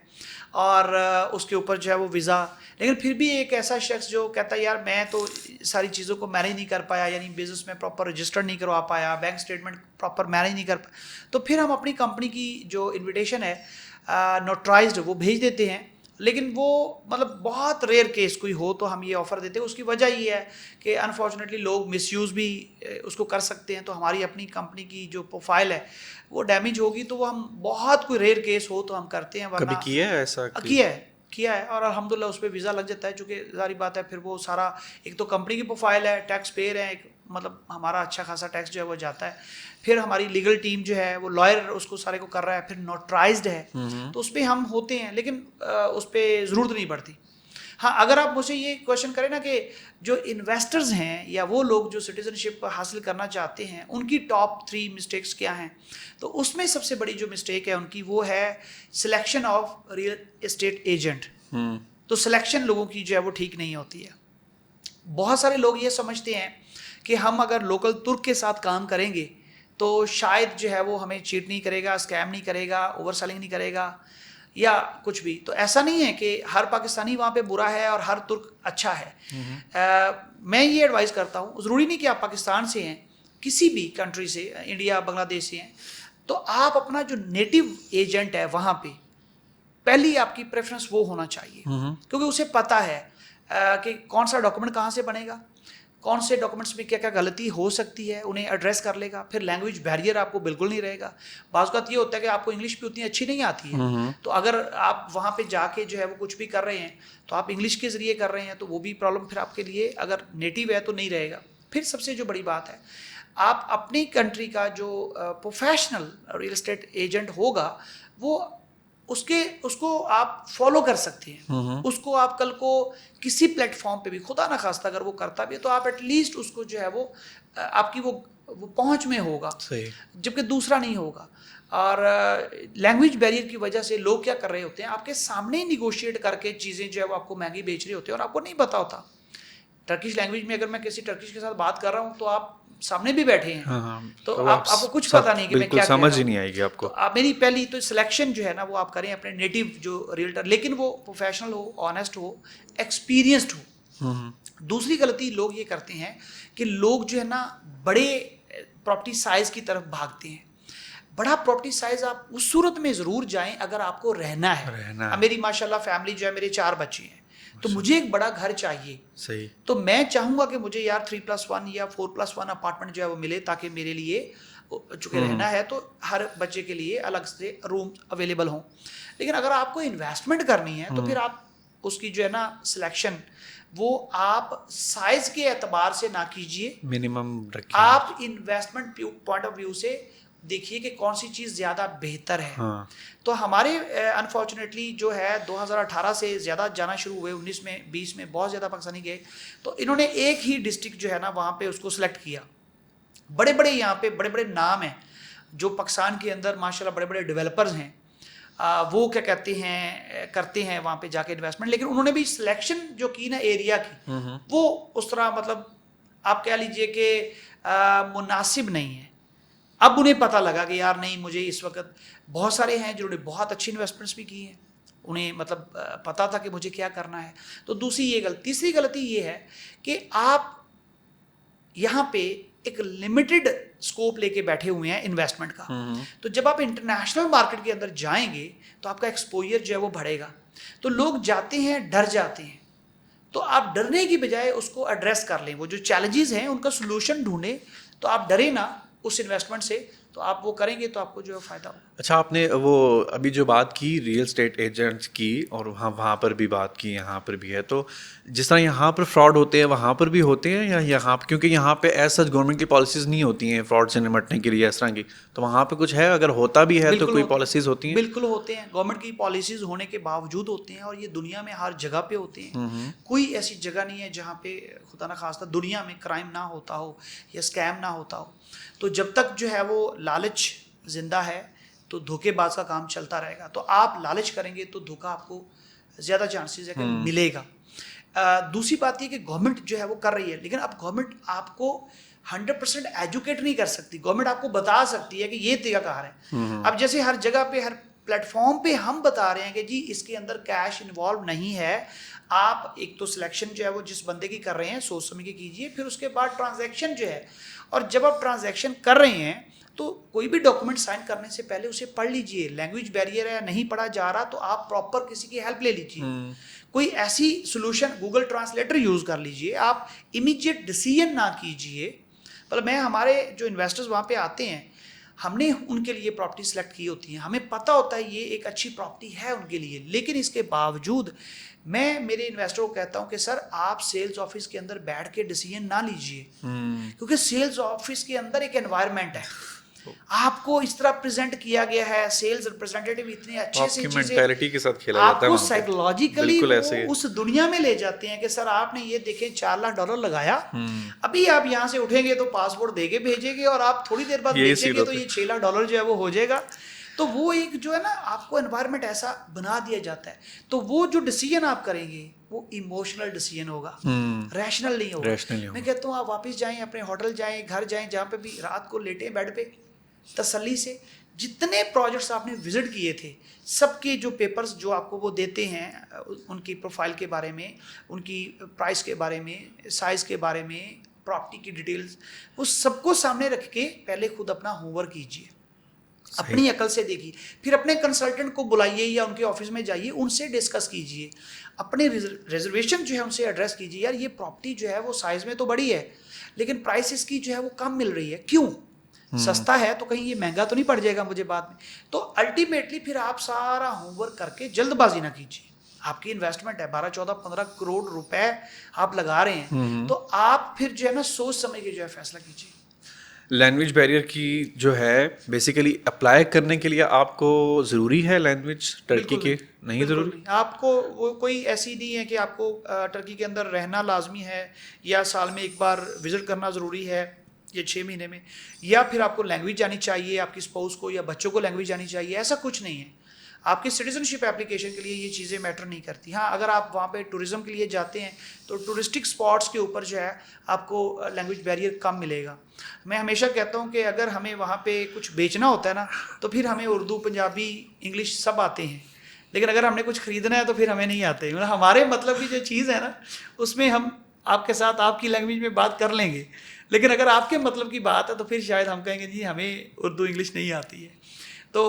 اور اس کے اوپر جو ہے وہ ویزا. لیکن پھر بھی ایک ایسا شخص جو کہتا ہے یار میں تو ساری چیزوں کو مینیج نہیں کر پایا, یعنی بزنس میں پراپر رجسٹر نہیں کروا پایا, بینک اسٹیٹمنٹ پراپر مینیج نہیں کر پایا, تو پھر ہم اپنی کمپنی کی جو انویٹیشن ہے نوٹرائزڈ وہ بھیج دیتے ہیں. لیکن وہ مطلب بہت ریئر کیس کوئی ہو تو ہم یہ آفر دیتے ہیں. اس کی وجہ یہ ہے کہ انفارچونیٹلی لوگ مس یوز بھی اس کو کر سکتے ہیں, تو ہماری اپنی کمپنی کی جو پروفائل ہے وہ ڈیمیج ہوگی تو وہ ہم بہت کوئی ریئر کیس ہو تو ہم کرتے ہیں. کبھی کیا ہے ایسا؟ کیا ہے اور الحمدللہ اس پہ ویزا لگ جاتا ہے, چونکہ ظاہری بات ہے پھر وہ سارا ایک تو کمپنی کی پروفائل ہے, ٹیکس پیئر ہے, ایک مطلب ہمارا اچھا خاصا ٹیکس جو ہے وہ جاتا ہے, پھر ہماری لیگل ٹیم جو ہے وہ لائر اس کو سارے کو کر رہا ہے, پھر نوٹرائزڈ ہے, تو اس پہ ہم ہوتے ہیں, لیکن اس پہ ضرورت نہیں پڑتی. ہاں اگر آپ مجھے یہ کویشچن کریں نا کہ جو انویسٹرز ہیں یا وہ لوگ جو سٹیزن شپ حاصل کرنا چاہتے ہیں ان کی ٹاپ 3 مسٹیکس کیا ہیں, تو اس میں سب سے بڑی جو مسٹیک ہے ان کی وہ ہے selection of real estate agent. تو سلیکشن لوگوں کی جو ہے وہ ٹھیک نہیں ہوتی ہے. بہت سارے لوگ یہ سمجھتے ہیں کہ ہم اگر لوکل ترک کے ساتھ کام کریں گے تو شاید جو ہے وہ ہمیں چیٹ نہیں کرے گا, اسکیم نہیں کرے گا, اوور سیلنگ نہیں کرے گا یا کچھ بھی. تو ایسا نہیں ہے کہ ہر پاکستانی وہاں پہ برا ہے اور ہر ترک اچھا ہے. میں یہ ایڈوائز کرتا ہوں, ضروری نہیں کہ آپ پاکستان سے ہیں, کسی بھی کنٹری سے, انڈیا بنگلہ دیش سے ہیں, تو آپ اپنا جو نیٹو ایجنٹ ہے وہاں پہ پہلی آپ کی پریفرنس وہ ہونا چاہیے, کیونکہ اسے پتہ ہے کہ کون سا ڈاکومنٹ کہاں سے بنے گا, کون سے ڈاکومنٹس میں کیا کیا غلطی ہو سکتی ہے انہیں ایڈریس کر لے گا. پھر لینگویج بیریئر آپ کو بالکل نہیں رہے گا. بعض اوقات یہ ہوتا ہے کہ آپ کو انگلش بھی اتنی اچھی نہیں آتی ہے, تو اگر آپ وہاں پہ جا کے جو ہے وہ کچھ بھی کر رہے ہیں تو آپ انگلش کے ذریعے کر رہے ہیں, تو وہ بھی پرابلم پھر آپ کے لیے اگر نیٹیو ہے تو نہیں رہے گا. پھر سب سے جو بڑی بات ہے, آپ اپنی کنٹری کا جو پروفیشنل ریئل اسٹیٹ ایجنٹ ہوگا وہ اس کو آپ فالو کر سکتے ہیں. اس کو آپ کل کو کسی پلیٹ فارم پہ بھی, خدا نہ خواستہ اگر وہ کرتا بھی ہے, تو آپ ایٹ لیسٹ اس کو جو ہے وہ آپ کی وہ پہنچ میں ہوگا, جبکہ دوسرا نہیں ہوگا. اور لینگویج بیریئر کی وجہ سے لوگ کیا کر رہے ہوتے ہیں, آپ کے سامنے ہی نیگوشیٹ کر کے چیزیں جو ہے وہ آپ کو مہنگی بیچ رہے ہوتے ہیں اور آپ کو نہیں پتا ہوتا. ٹرکش لینگویج میں اگر میں کسی ٹرکش کے ساتھ بات کر رہا ہوں تو آپ سامنے بھی بیٹھے ہیں, تو آپ کو کچھ پتا نہیں کہ میں کیا سمجھ ہی نہیں آئے گی آپ کو. تو میری پہلی تو سلیکشن جو ہے نا وہ آپ کریں اپنے نیٹیو جو ریئلٹر, لیکن وہ پروفیشنل ہو, آنیسٹ ہو, ایکسپیرینسڈ ہو. دوسری غلطی لوگ یہ کرتے ہیں کہ لوگ جو ہے نا بڑے پراپرٹی سائز کی طرف بھاگتے ہیں. بڑا پراپرٹی سائز آپ اس صورت میں ضرور جائیں اگر آپ کو رہنا ہے. میری ماشاءاللہ فیملی جو ہے, میرے 4 بچے ہیں, تو مجھے ایک بڑا گھر چاہیے. صحیح. تو میں چاہوں گا کہ مجھے یار 3+1 یا 4+1 اپارٹمنٹ جو ہے وہ ملے, تاکہ میرے لیے چونکہ رہنا ہے تو ہر بچے کے لیے الگ سے روم اویلیبل ہوں. لیکن اگر آپ کو انویسٹمنٹ کرنی ہے تو پھر آپ اس کی جو ہے نا سلیکشن وہ آپ سائز کے اعتبار سے نہ کیجئے, منیمم رکھیے. آپ انویسٹمنٹ پوائنٹ آف ویو سے دیکھیے کہ کون سی چیز زیادہ بہتر ہے. تو ہمارے انفارچونیٹلی جو ہے 2018 سے زیادہ جانا شروع ہوئے, 19 میں 20 میں بہت زیادہ پاکستانی گئے, تو انہوں نے ایک ہی ڈسٹرکٹ جو ہے نا وہاں پہ اس کو سلیکٹ کیا. بڑے بڑے یہاں پہ بڑے بڑے نام ہیں جو پاکستان کے اندر ماشاءاللہ بڑے بڑے ڈیولپرز ہیں, وہ کیا کہتے ہیں کرتے ہیں وہاں پہ جا کے انویسٹمنٹ. لیکن انہوں نے بھی سلیکشن جو کی نا ایریا کی, وہ اس طرح مطلب آپ کہہ لیجئے کہ مناسب نہیں ہے. اب انہیں پتہ لگا کہ یار نہیں, مجھے اس وقت بہت سارے ہیں جنہوں نے بہت اچھی انویسٹمنٹس بھی کی ہیں, انہیں مطلب پتہ تھا کہ مجھے کیا کرنا ہے. تو دوسری یہ تیسری غلطی یہ ہے کہ آپ یہاں پہ ایک لمیٹڈ اسکوپ لے کے بیٹھے ہوئے ہیں انویسٹمنٹ کا. تو جب آپ انٹرنیشنل مارکیٹ کے اندر جائیں گے تو آپ کا ایکسپوجر جو ہے وہ بڑھے گا. تو لوگ جاتے ہیں, ڈر جاتے ہیں, تو آپ ڈرنے کی بجائے اس کو ایڈریس کر لیں. وہ جو چیلنجز ہیں ان کا سلوشن ڈھونڈیں, تو آپ ڈرے نا اس انویسٹمنٹ سے, تو آپ وہ کریں گے تو آپ کو جو ہے فائدہ ہوگا. اچھا, آپ نے وہ ابھی جو بات کی ریئل اسٹیٹ ایجنٹس کی, اور وہاں پر بھی بات کی, یہاں پر بھی ہے, تو جس طرح یہاں پر فراڈ ہوتے ہیں وہاں پر بھی ہوتے ہیں یا یہاں پہ, کیونکہ یہاں پہ ایز سچ گورنمنٹ کی پالیسیز نہیں ہوتی ہیں فراڈ سے نمٹنے کے لیے اس طرح کی, تو وہاں پہ کچھ ہے اگر ہوتا بھی ہے تو کوئی پالیسیز ہوتی ہیں؟ بالکل ہوتے ہیں, گورنمنٹ کی پالیسیز ہونے کے باوجود ہوتے ہیں, اور یہ دنیا میں ہر جگہ پہ ہوتے ہیں. کوئی ایسی جگہ نہیں ہے جہاں پہ خدا نہ خواستہ دنیا میں کرائم نہ ہوتا ہو یا اسکیم نہ ہوتا ہو. تو جب تک جو ہے وہ لالچ زندہ ہے تو دھوکے باز کا کام چلتا رہے گا. تو آپ لالچ کریں گے تو دھوکہ آپ کو زیادہ چانسز ہے کہ ملے گا. دوسری بات یہ کہ گورنمنٹ جو ہے وہ کر رہی ہے, لیکن اب گورنمنٹ آپ کو 100% ایجوکیٹ نہیں کر سکتی. گورنمنٹ آپ کو بتا سکتی ہے کہ یہ طریقہ کار ہے. اب جیسے ہر جگہ پہ ہر پلیٹ فارم پہ ہم بتا رہے ہیں کہ جی اس کے اندر کیش انوالو نہیں ہے, آپ ایک تو سلیکشن جو ہے وہ جس بندے کی کر رہے ہیں سوچ سمجھ کے کیجئے, پھر اس کے بعد ٹرانزیکشن جو ہے, اور جب آپ ٹرانزیکشن کر رہے ہیں تو کوئی بھی ڈاکومنٹ سائن کرنے سے پہلے اسے پڑھ لیجئے. لینگویج بیریئر ہے, نہیں پڑھا جا رہا, تو آپ پراپر کسی کی ہیلپ لے لیجئے. کوئی ایسی سولوشن گوگل ٹرانسلیٹر یوز کر لیجئے. آپ امیجیٹ ڈیسیژن نہ کیجئے. مطلب میں ہمارے جو انویسٹرز وہاں پہ آتے ہیں, ہم نے ان کے لیے پراپرٹی سلیکٹ کی ہوتی ہے, ہمیں پتہ ہوتا ہے یہ ایک اچھی پراپرٹی ہے ان کے لیے, لیکن اس کے باوجود میں میرے انویسٹر کو کہتا ہوں کہ سر آپ سیلز آفس کے اندر بیٹھ کے ڈیسیژن نہ لیجئے, کیونکہ سیلز آفس کے اندر ایک انوائرمنٹ ہے, آپ کو اس طرح پریزنٹ کیا گیا ہے, سیلز ریپرزینٹیٹیو اتنے اچھے سے مینٹیلٹی کے ساتھ کھیلا جاتا ہے, آپ کو سائیکولوجیکلی اس دنیا میں لے جاتے ہیں کہ سر آپ نے یہ دیکھیں $4 لاکھ لگایا, ابھی آپ یہاں سے اٹھیں گے تو پاسپورٹ دے کے بھیجیں گے, اور آپ تھوڑی دیر بعد دیکھیں گے تو یہ $6 لاکھ جو ہے وہ ہو جائے گا. تو وہ ایک جو ہے نا آپ کو انوائرمنٹ ایسا بنا دیا جاتا ہے, تو وہ جو ڈیسیژن آپ کریں گے وہ ایموشنل ڈیسیژن ہوگا, ریشنل نہیں ہوگا. میں کہتا ہوں آپ واپس جائیں, اپنے ہوٹل جائیں, گھر جائیں, جہاں پہ بھی رات کو لیٹیں بیڈ پہ, تسلی سے جتنے پروجیکٹس آپ نے وزٹ کیے تھے سب کے جو پیپرز جو آپ کو وہ دیتے ہیں, ان کی پروفائل کے بارے میں, ان کی پرائس کے بارے میں, سائز کے بارے میں, پراپرٹی کی ڈیٹیلز, وہ سب کو سامنے رکھ کے پہلے خود اپنا ہوم ورک کیجیے. اپنی عقل سے دیکھیے, پھر اپنے کنسلٹنٹ کو بلائیے یا ان کے آفس میں جائیے, ان سے ڈسکس کیجیے, اپنے ریزرویشن جو ہے ان سے ایڈریس کیجیے, یار یہ پراپرٹی جو ہے وہ سائز میں تو بڑی ہے لیکن پرائس اس کی جو ہے وہ کم مل رہی ہے, کیوں؟ سستا ہے تو کہیں یہ مہنگا تو نہیں پڑ جائے گا مجھے بعد میں. تو الٹیمیٹلی پھر آپ سارا ہوم ورک کر کے جلد بازی نہ کیجیے. آپ کی انویسٹمنٹ ہے 12, 14, 15 کروڑ روپے آپ لگا رہے ہیں, تو آپ پھر جو ہے نا سوچ سمجھ کے جو ہے فیصلہ کیجیے. لینگویج بیریئر کی جو ہے بیسیکلی اپلائی کرنے کے لیے آپ کو ضروری ہے لینگویج ٹرکی کی؟ نہیں ضروری. آپ کو وہ کوئی ایسی نہیں ہے کہ آپ کو ٹرکی کے اندر رہنا لازمی ہے یا سال میں ایک بار وزٹ کرنا ضروری ہے یا 6 مہینے میں, یا پھر آپ کو لینگویج جانی چاہیے, آپ کی اسپاؤس کو یا بچوں کو لینگویج جانی چاہیے, ایسا کچھ نہیں ہے. آپ کی سٹیزن شپ اپلیکیشن کے لیے یہ چیزیں میٹر نہیں کرتی. ہاں اگر آپ وہاں پہ ٹورزم کے لیے جاتے ہیں تو ٹورسٹک اسپاٹس کے اوپر جو ہے آپ کو لینگویج بیریئر کم ملے گا. میں ہمیشہ کہتا ہوں کہ اگر ہمیں وہاں پہ کچھ بیچنا ہوتا ہے نا تو پھر ہمیں اردو, پنجابی, انگلش سب آتے ہیں, لیکن اگر ہم نے کچھ خریدنا ہے تو پھر ہمیں نہیں آتے. مطلب ہمارے مطلب کی جو چیز ہے نا اس میں ہم آپ کے ساتھ آپ کی لینگویج میں بات کر لیں گے, لیکن اگر آپ کے مطلب کی بات ہے تو پھر شاید ہم کہیں گے جی ہمیں اردو انگلش نہیں آتی ہے. تو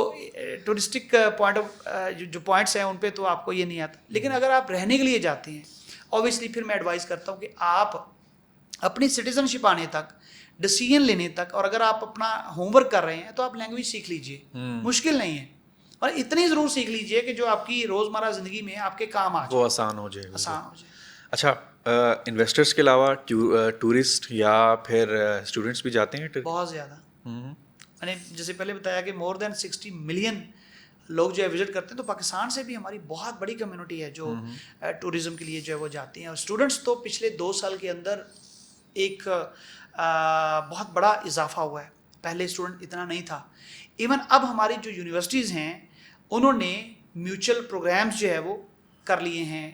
ٹورسٹک پوائنٹ آف جو پوائنٹس ہیں ان پہ تو آپ کو یہ نہیں آتا. لیکن اگر آپ رہنے کے لیے جاتے ہیں اوبیسلی پھر میں ایڈوائز کرتا ہوں کہ آپ اپنی سٹیزن شپ آنے تک, ڈیسیژن لینے تک, اور اگر آپ اپنا ہوم ورک کر رہے ہیں تو آپ لینگویج سیکھ لیجئے, مشکل نہیں ہے, اور اتنی ضرور سیکھ لیجئے کہ جو آپ کی روزمرہ زندگی میں آپ کے کام آ جائے, وہ آسان ہو جائے. آسان ہو جائے. اچھا, انویسٹرس کے علاوہ ٹورسٹ یا پھر اسٹوڈنٹس بھی جاتے ہیں ٹرکی؟ بہت زیادہ. میں نے جیسے پہلے بتایا کہ مور دین 60 ملین لوگ جو ہے وزٹ کرتے ہیں, تو پاکستان سے بھی ہماری بہت بڑی کمیونٹی ہے جو ٹورزم کے لیے جو ہے وہ جاتی ہیں. اور اسٹوڈنٹس تو پچھلے 2 سال کے اندر ایک بہت بڑا اضافہ ہوا ہے. پہلے اسٹوڈنٹ اتنا نہیں تھا. ایون اب ہماری جو یونیورسٹیز ہیں انہوں نے میوچل پروگرامز جو ہے وہ کر لیے ہیں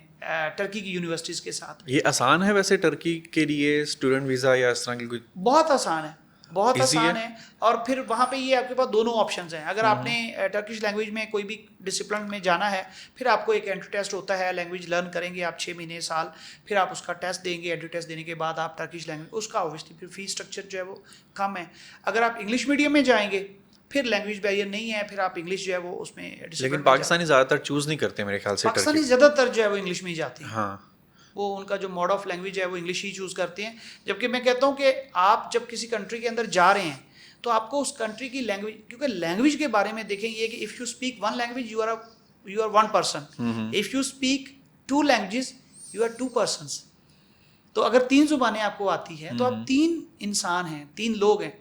ٹرکی کی یونیورسٹیز کے ساتھ. یہ آسان ہے ویسے ٹرکی کے لیے اسٹوڈنٹ ویزا یا اس طرح کی کوئی؟ بہت آسان ہے, بہت آسان ہے. اور پھر وہاں پہ یہ آپ کے پاس دونوں آپشنز ہیں. اگر آپ نے ٹرکش لینگویج میں کوئی بھی ڈسپلن میں جانا ہے, پھر آپ کو ایک انٹری ٹیسٹ ہوتا ہے, لینگویج لرن کریں گے آپ 6 مہینے سال, پھر آپ اس کا ٹیسٹ دیں گے. انٹری ٹیسٹ دینے کے بعد آپ ٹرکش لینگویج, اس کا اوبیسلی پھر فی اسٹرکچر جو ہے وہ کم ہے. اگر آپ انگلش میڈیم میں جائیں گے پھر لینگویج بیریئر نہیں ہے, پھر آپ انگلش جو ہے وہ اس میں. لیکن پاکستانی زیادہ تر چوز نہیں کرتے میرے خیال سے ٹرکی. پاکستانی زیادہ تر جو ہے وہ انگلش میں ہی جاتے ہیں. ہاں, وہ ان کا جو موڈ آف لینگویج ہے وہ انگلش ہی چوز کرتے ہیں. جبکہ میں کہتا ہوں کہ آپ جب کسی کنٹری کے اندر جا رہے ہیں تو آپ کو اس کنٹری کی لینگویج, کیونکہ لینگویج کے بارے میں دیکھیں یہ کہ if you speak 1 language you are 1 person, if you speak 2 languages you are 2 persons. تو اگر 3 زبانیں آپ کو آتی ہیں تو آپ 3 انسان ہیں, 3 لوگ ہیں.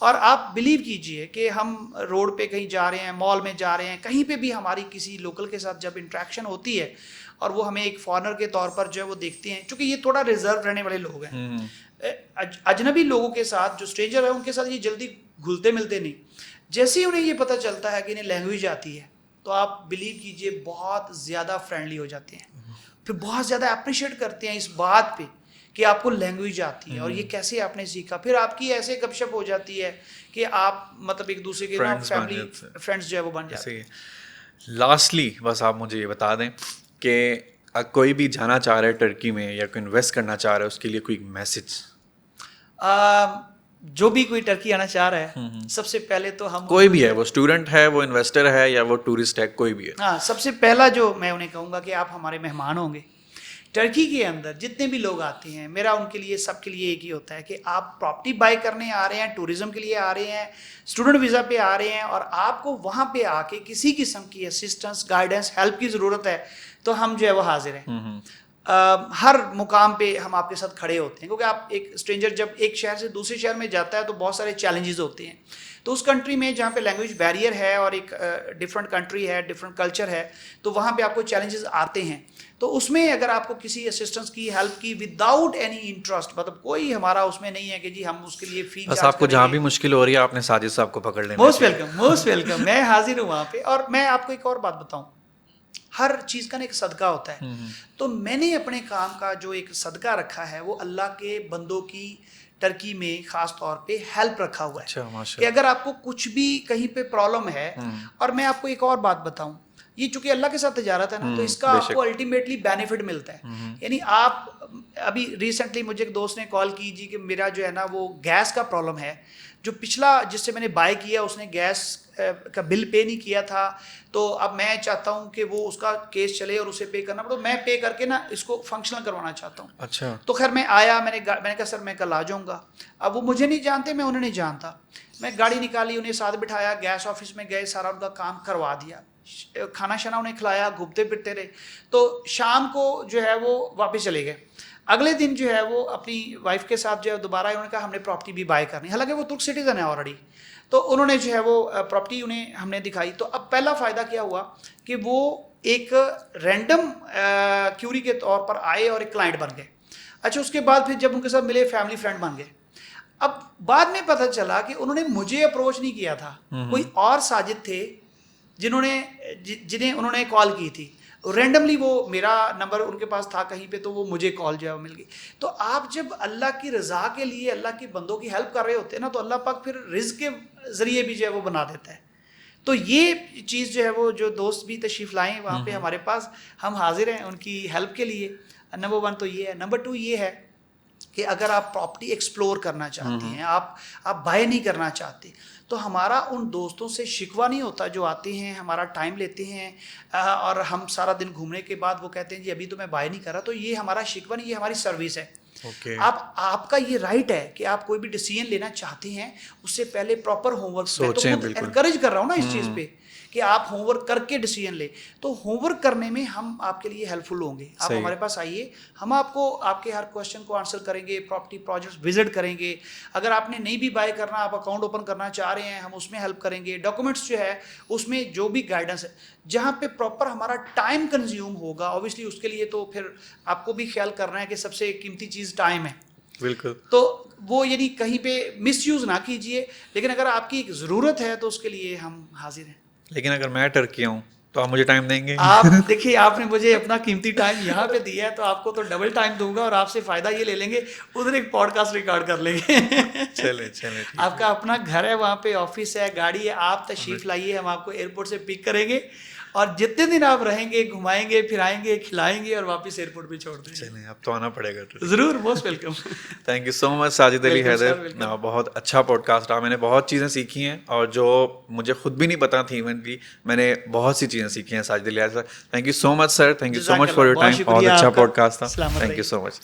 اور آپ بلیو کیجئے کہ ہم روڈ پہ کہیں جا رہے ہیں, مال میں جا رہے ہیں, کہیں پہ بھی ہماری کسی لوکل کے ساتھ جب انٹریکشن ہوتی ہے اور وہ ہمیں ایک فارنر کے طور پر جو ہے وہ دیکھتے ہیں, چونکہ یہ تھوڑا ریزرو رہنے والے لوگ ہیں, اجنبی لوگوں کے ساتھ جو اسٹرینجر ہے ان کے ساتھ یہ جلدی گھلتے ملتے نہیں. جیسے ہی انہیں یہ پتہ چلتا ہے کہ انہیں لینگویج آتی ہے تو آپ بلیو کیجئے بہت زیادہ فرینڈلی ہو جاتے ہیں, پھر بہت زیادہ اپریشیٹ کرتے ہیں اس بات پہ کہ آپ کو لینگویج آتی ہے اور یہ کیسے آپ نے سیکھا. پھر آپ کی ایسے گپ شپ ہو جاتی ہے کہ آپ مطلب ایک دوسرے کے فیملی فرینڈس جو ہے وہ بن جاتے ہیں. لاسٹلی بس آپ مجھے یہ بتا دیں کہ کوئی بھی جانا چاہ رہا ہے ٹرکی میں یا کوئی انویسٹ کرنا چاہ رہا ہے اس کے لیے کوئی میسج؟ جو بھی کوئی ٹرکی آنا چاہ رہا ہے سب سے پہلے تو ہم, کوئی بھی ہے, وہ اسٹوڈنٹ ہے, وہ انویسٹر ہے یا وہ ٹورسٹ ہے, کوئی بھی ہے, ہاں سب سے پہلا جو میں انہیں کہوں گا کہ آپ ہمارے مہمان ہوں گے. ٹرکی کے اندر جتنے بھی لوگ آتے ہیں, میرا ان کے لیے سب کے لیے ایک ہی ہوتا ہے کہ آپ پراپرٹی بائی کرنے آ رہے ہیں, ٹورزم کے لیے آ رہے ہیں, اسٹوڈنٹ ویزا پہ آ رہے ہیں, اور آپ کو وہاں پہ آ کے کسی قسم کی اسسٹنس, گائیڈنس, ہیلپ کی ضرورت ہے تو ہم جو ہے وہ حاضر ہیں. ہر مقام پہ ہم آپ کے ساتھ کھڑے ہوتے ہیں, کیونکہ آپ ایک اسٹرینجر جب ایک شہر سے دوسرے شہر میں جاتا ہے تو بہت سارے چیلنجز ہوتے ہیں. تو اس کنٹری میں جہاں پہ لینگویج بیریئر ہے اور ایک ڈفرینٹ کنٹری ہے, ڈفرینٹ کلچر ہے, تو وہاں پہ آپ کو چیلنجز آتے ہیں. تو اس میں اگر آپ کو کسی اسسٹنس کی, ہیلپ کی, وداؤٹ اینی انٹرسٹ, مطلب کوئی ہمارا اس میں نہیں ہے کہ جی ہم اس کے لیے فی بس آپ کو جہاں بھی مشکل ہو رہی ہے آپ نے ساجد صاحب کو پکڑ لینا. موسٹ ویلکم, موسٹ ویلکم, میں حاضر ہوں وہاں پہ. اور میں آپ کو ایک اور بات بتاؤں, ہر چیز کا نا ایک صدقہ ہوتا ہے. تو میں نے اپنے کام کا جو ایک صدقہ رکھا ہے وہ اللہ کے بندوں کی ٹرکی میں خاص طور پہ ہیلپ رکھا ہوا ہے کہ اگر آپ کو کچھ بھی کہیں پہ پرابلم ہے. اور میں آپ کو ایک اور بات بتاؤں, یہ چونکہ اللہ کے ساتھ تجارت ہے نا تو اس کا آپ کو الٹیمیٹلی بینیفٹ ملتا ہے. یعنی آپ ابھی ریسنٹلی مجھے ایک دوست نے کال کی جی کہ میرا جو ہے نا وہ گیس کا پرابلم ہے, جو پچھلا جس سے میں نے بائی کیا اس نے گیس کا بل پے نہیں کیا تھا, تو اب میں چاہتا ہوں کہ وہ اس کا کیس چلے اور اسے پے کرنا پڑے, میں پے کر کے نا اس کو فنکشنل کروانا چاہتا ہوں. اچھا. تو خیر میں آیا, میں نے کہا سر میں کل آ جاؤں گا. اب وہ مجھے نہیں جانتے, میں انہیں نہیں جانتا. میں گاڑی نکالی, انہیں ساتھ بٹھایا, گیس آفس میں گئے, سارا ان کا کام کروا دیا, کھانا شانا انہیں کھلایا, گھومتے پھرتے رہے. تو شام کو جو ہے وہ واپس چلے گئے. اگلے دن جو ہے وہ اپنی وائف کے ساتھ جو ہے دوبارہ انہوں نے کہا ہم نے پراپرٹی بھی بائی کرنی, حالانکہ وہ ترک سٹیزن ہے آلریڈی. تو انہوں نے جو ہے وہ پراپرٹی انہیں ہم نے دکھائی. تو اب پہلا فائدہ کیا ہوا کہ وہ ایک رینڈم کیوری کے طور پر آئے اور ایک کلائنٹ بن گئے. اچھا اس کے بعد پھر جب ان کے ساتھ ملے فیملی فرینڈ بن گئے. اب بعد میں پتہ چلا کہ انہوں نے مجھے اپروچ نہیں کیا تھا, کوئی اور ساجد تھے جنہیں انہوں نے کال کی تھی. رینڈملی وہ میرا نمبر ان کے پاس تھا کہیں پہ, تو وہ مجھے کال جو ہے وہ مل گئی. تو آپ جب اللہ کی رضا کے لیے اللہ کے بندوں کی ہیلپ کر رہے ہوتے ہیں نا, تو اللہ پاک پھر رزق کے ذریعے بھی جو ہے وہ بنا دیتا ہے. تو یہ چیز جو ہے وہ جو دوست بھی تشریف لائیں وہاں پہ ہمارے پاس, ہم حاضر ہیں ان کی ہیلپ کے لیے. نمبر 1 تو یہ ہے. نمبر 2 یہ ہے کہ اگر آپ پراپرٹی ایکسپلور کرنا چاہتے ہیں, آپ بائی نہیں کرنا چاہتے, تو ہمارا ان دوستوں سے شکوہ نہیں ہوتا جو آتے ہیں, ہمارا ٹائم لیتے ہیں اور ہم سارا دن گھومنے کے بعد وہ کہتے ہیں جی ابھی تو میں بائی نہیں کر رہا. تو یہ ہمارا شکوہ نہیں, یہ ہماری سروس ہے. آپ کا یہ رائٹ ہے کہ آپ کوئی بھی ڈیسیژن لینا چاہتے ہیں اس سے پہلے پراپر ہوم ورک سوچیں. تو انکریج کر رہا ہوں نا اس چیز پہ کہ آپ ہوم ورک کر کے ڈیسیژن لیں. تو ہوم ورک کرنے میں ہم آپ کے لیے ہیلپ فل ہوں گے. آپ ہمارے پاس آئیے, ہم آپ کو آپ کے ہر کوشچن کو آنسر کریں گے, پراپرٹی پروجیکٹس وزٹ کریں گے. اگر آپ نے نہیں بھی بائی کرنا, آپ اکاؤنٹ اوپن کرنا چاہ رہے ہیں, ہم اس میں ہیلپ کریں گے. ڈاکومنٹس جو ہے اس میں جو بھی گائیڈنس ہے, جہاں پہ پراپر ہمارا ٹائم کنزیوم ہوگا, اوبیسلی اس کے لیے تو پھر آپ کو بھی خیال کرنا ہے کہ سب سے قیمتی چیز ٹائم ہے. بالکل. تو وہ یعنی کہیں پہ مس یوز نہ کیجیے, لیکن اگر آپ کی ایک ضرورت ہے تو اس کے لیے ہم حاضر ہیں. لیکن اگر میں ٹرکی ہوں تو آپ مجھے ٹائم دیں گے؟ آپ دیکھیے, آپ نے مجھے اپنا قیمتی ٹائم یہاں پہ دیا ہے, تو آپ کو تو ڈبل ٹائم دوں گا, اور آپ سے فائدہ یہ لے لیں گے, ادھر ایک پوڈ کاسٹ ریکارڈ کر لیں گے. چلے آپ کا اپنا گھر ہے, وہاں پہ آفس ہے, گاڑی ہے, آپ تشریف لائیے, ہم آپ کو ایئرپورٹ سے پک کریں گے, اور جتنے دن آپ رہیں گے گھمائیں گے, پھرائیں گے, کھلائیں گے, اور واپس ایئرپورٹ پہ چھوڑ دیں گے. چلیں, اب تو آنا پڑے گا. ضرور, most welcome. Thank you so much Sajid Ali Haider. بہت اچھا پوڈ کاسٹ رہا, میں نے بہت چیزیں سیکھی ہیں, اور جو مجھے خود بھی نہیں پتا تھی ایون بھی, میں نے بہت سی چیزیں سیکھی ہیں Sajid Ali Haider. Thank you so much sir, thank you so much for your time. بہت اچھا پوڈ کاسٹ تھا. Thank you so much.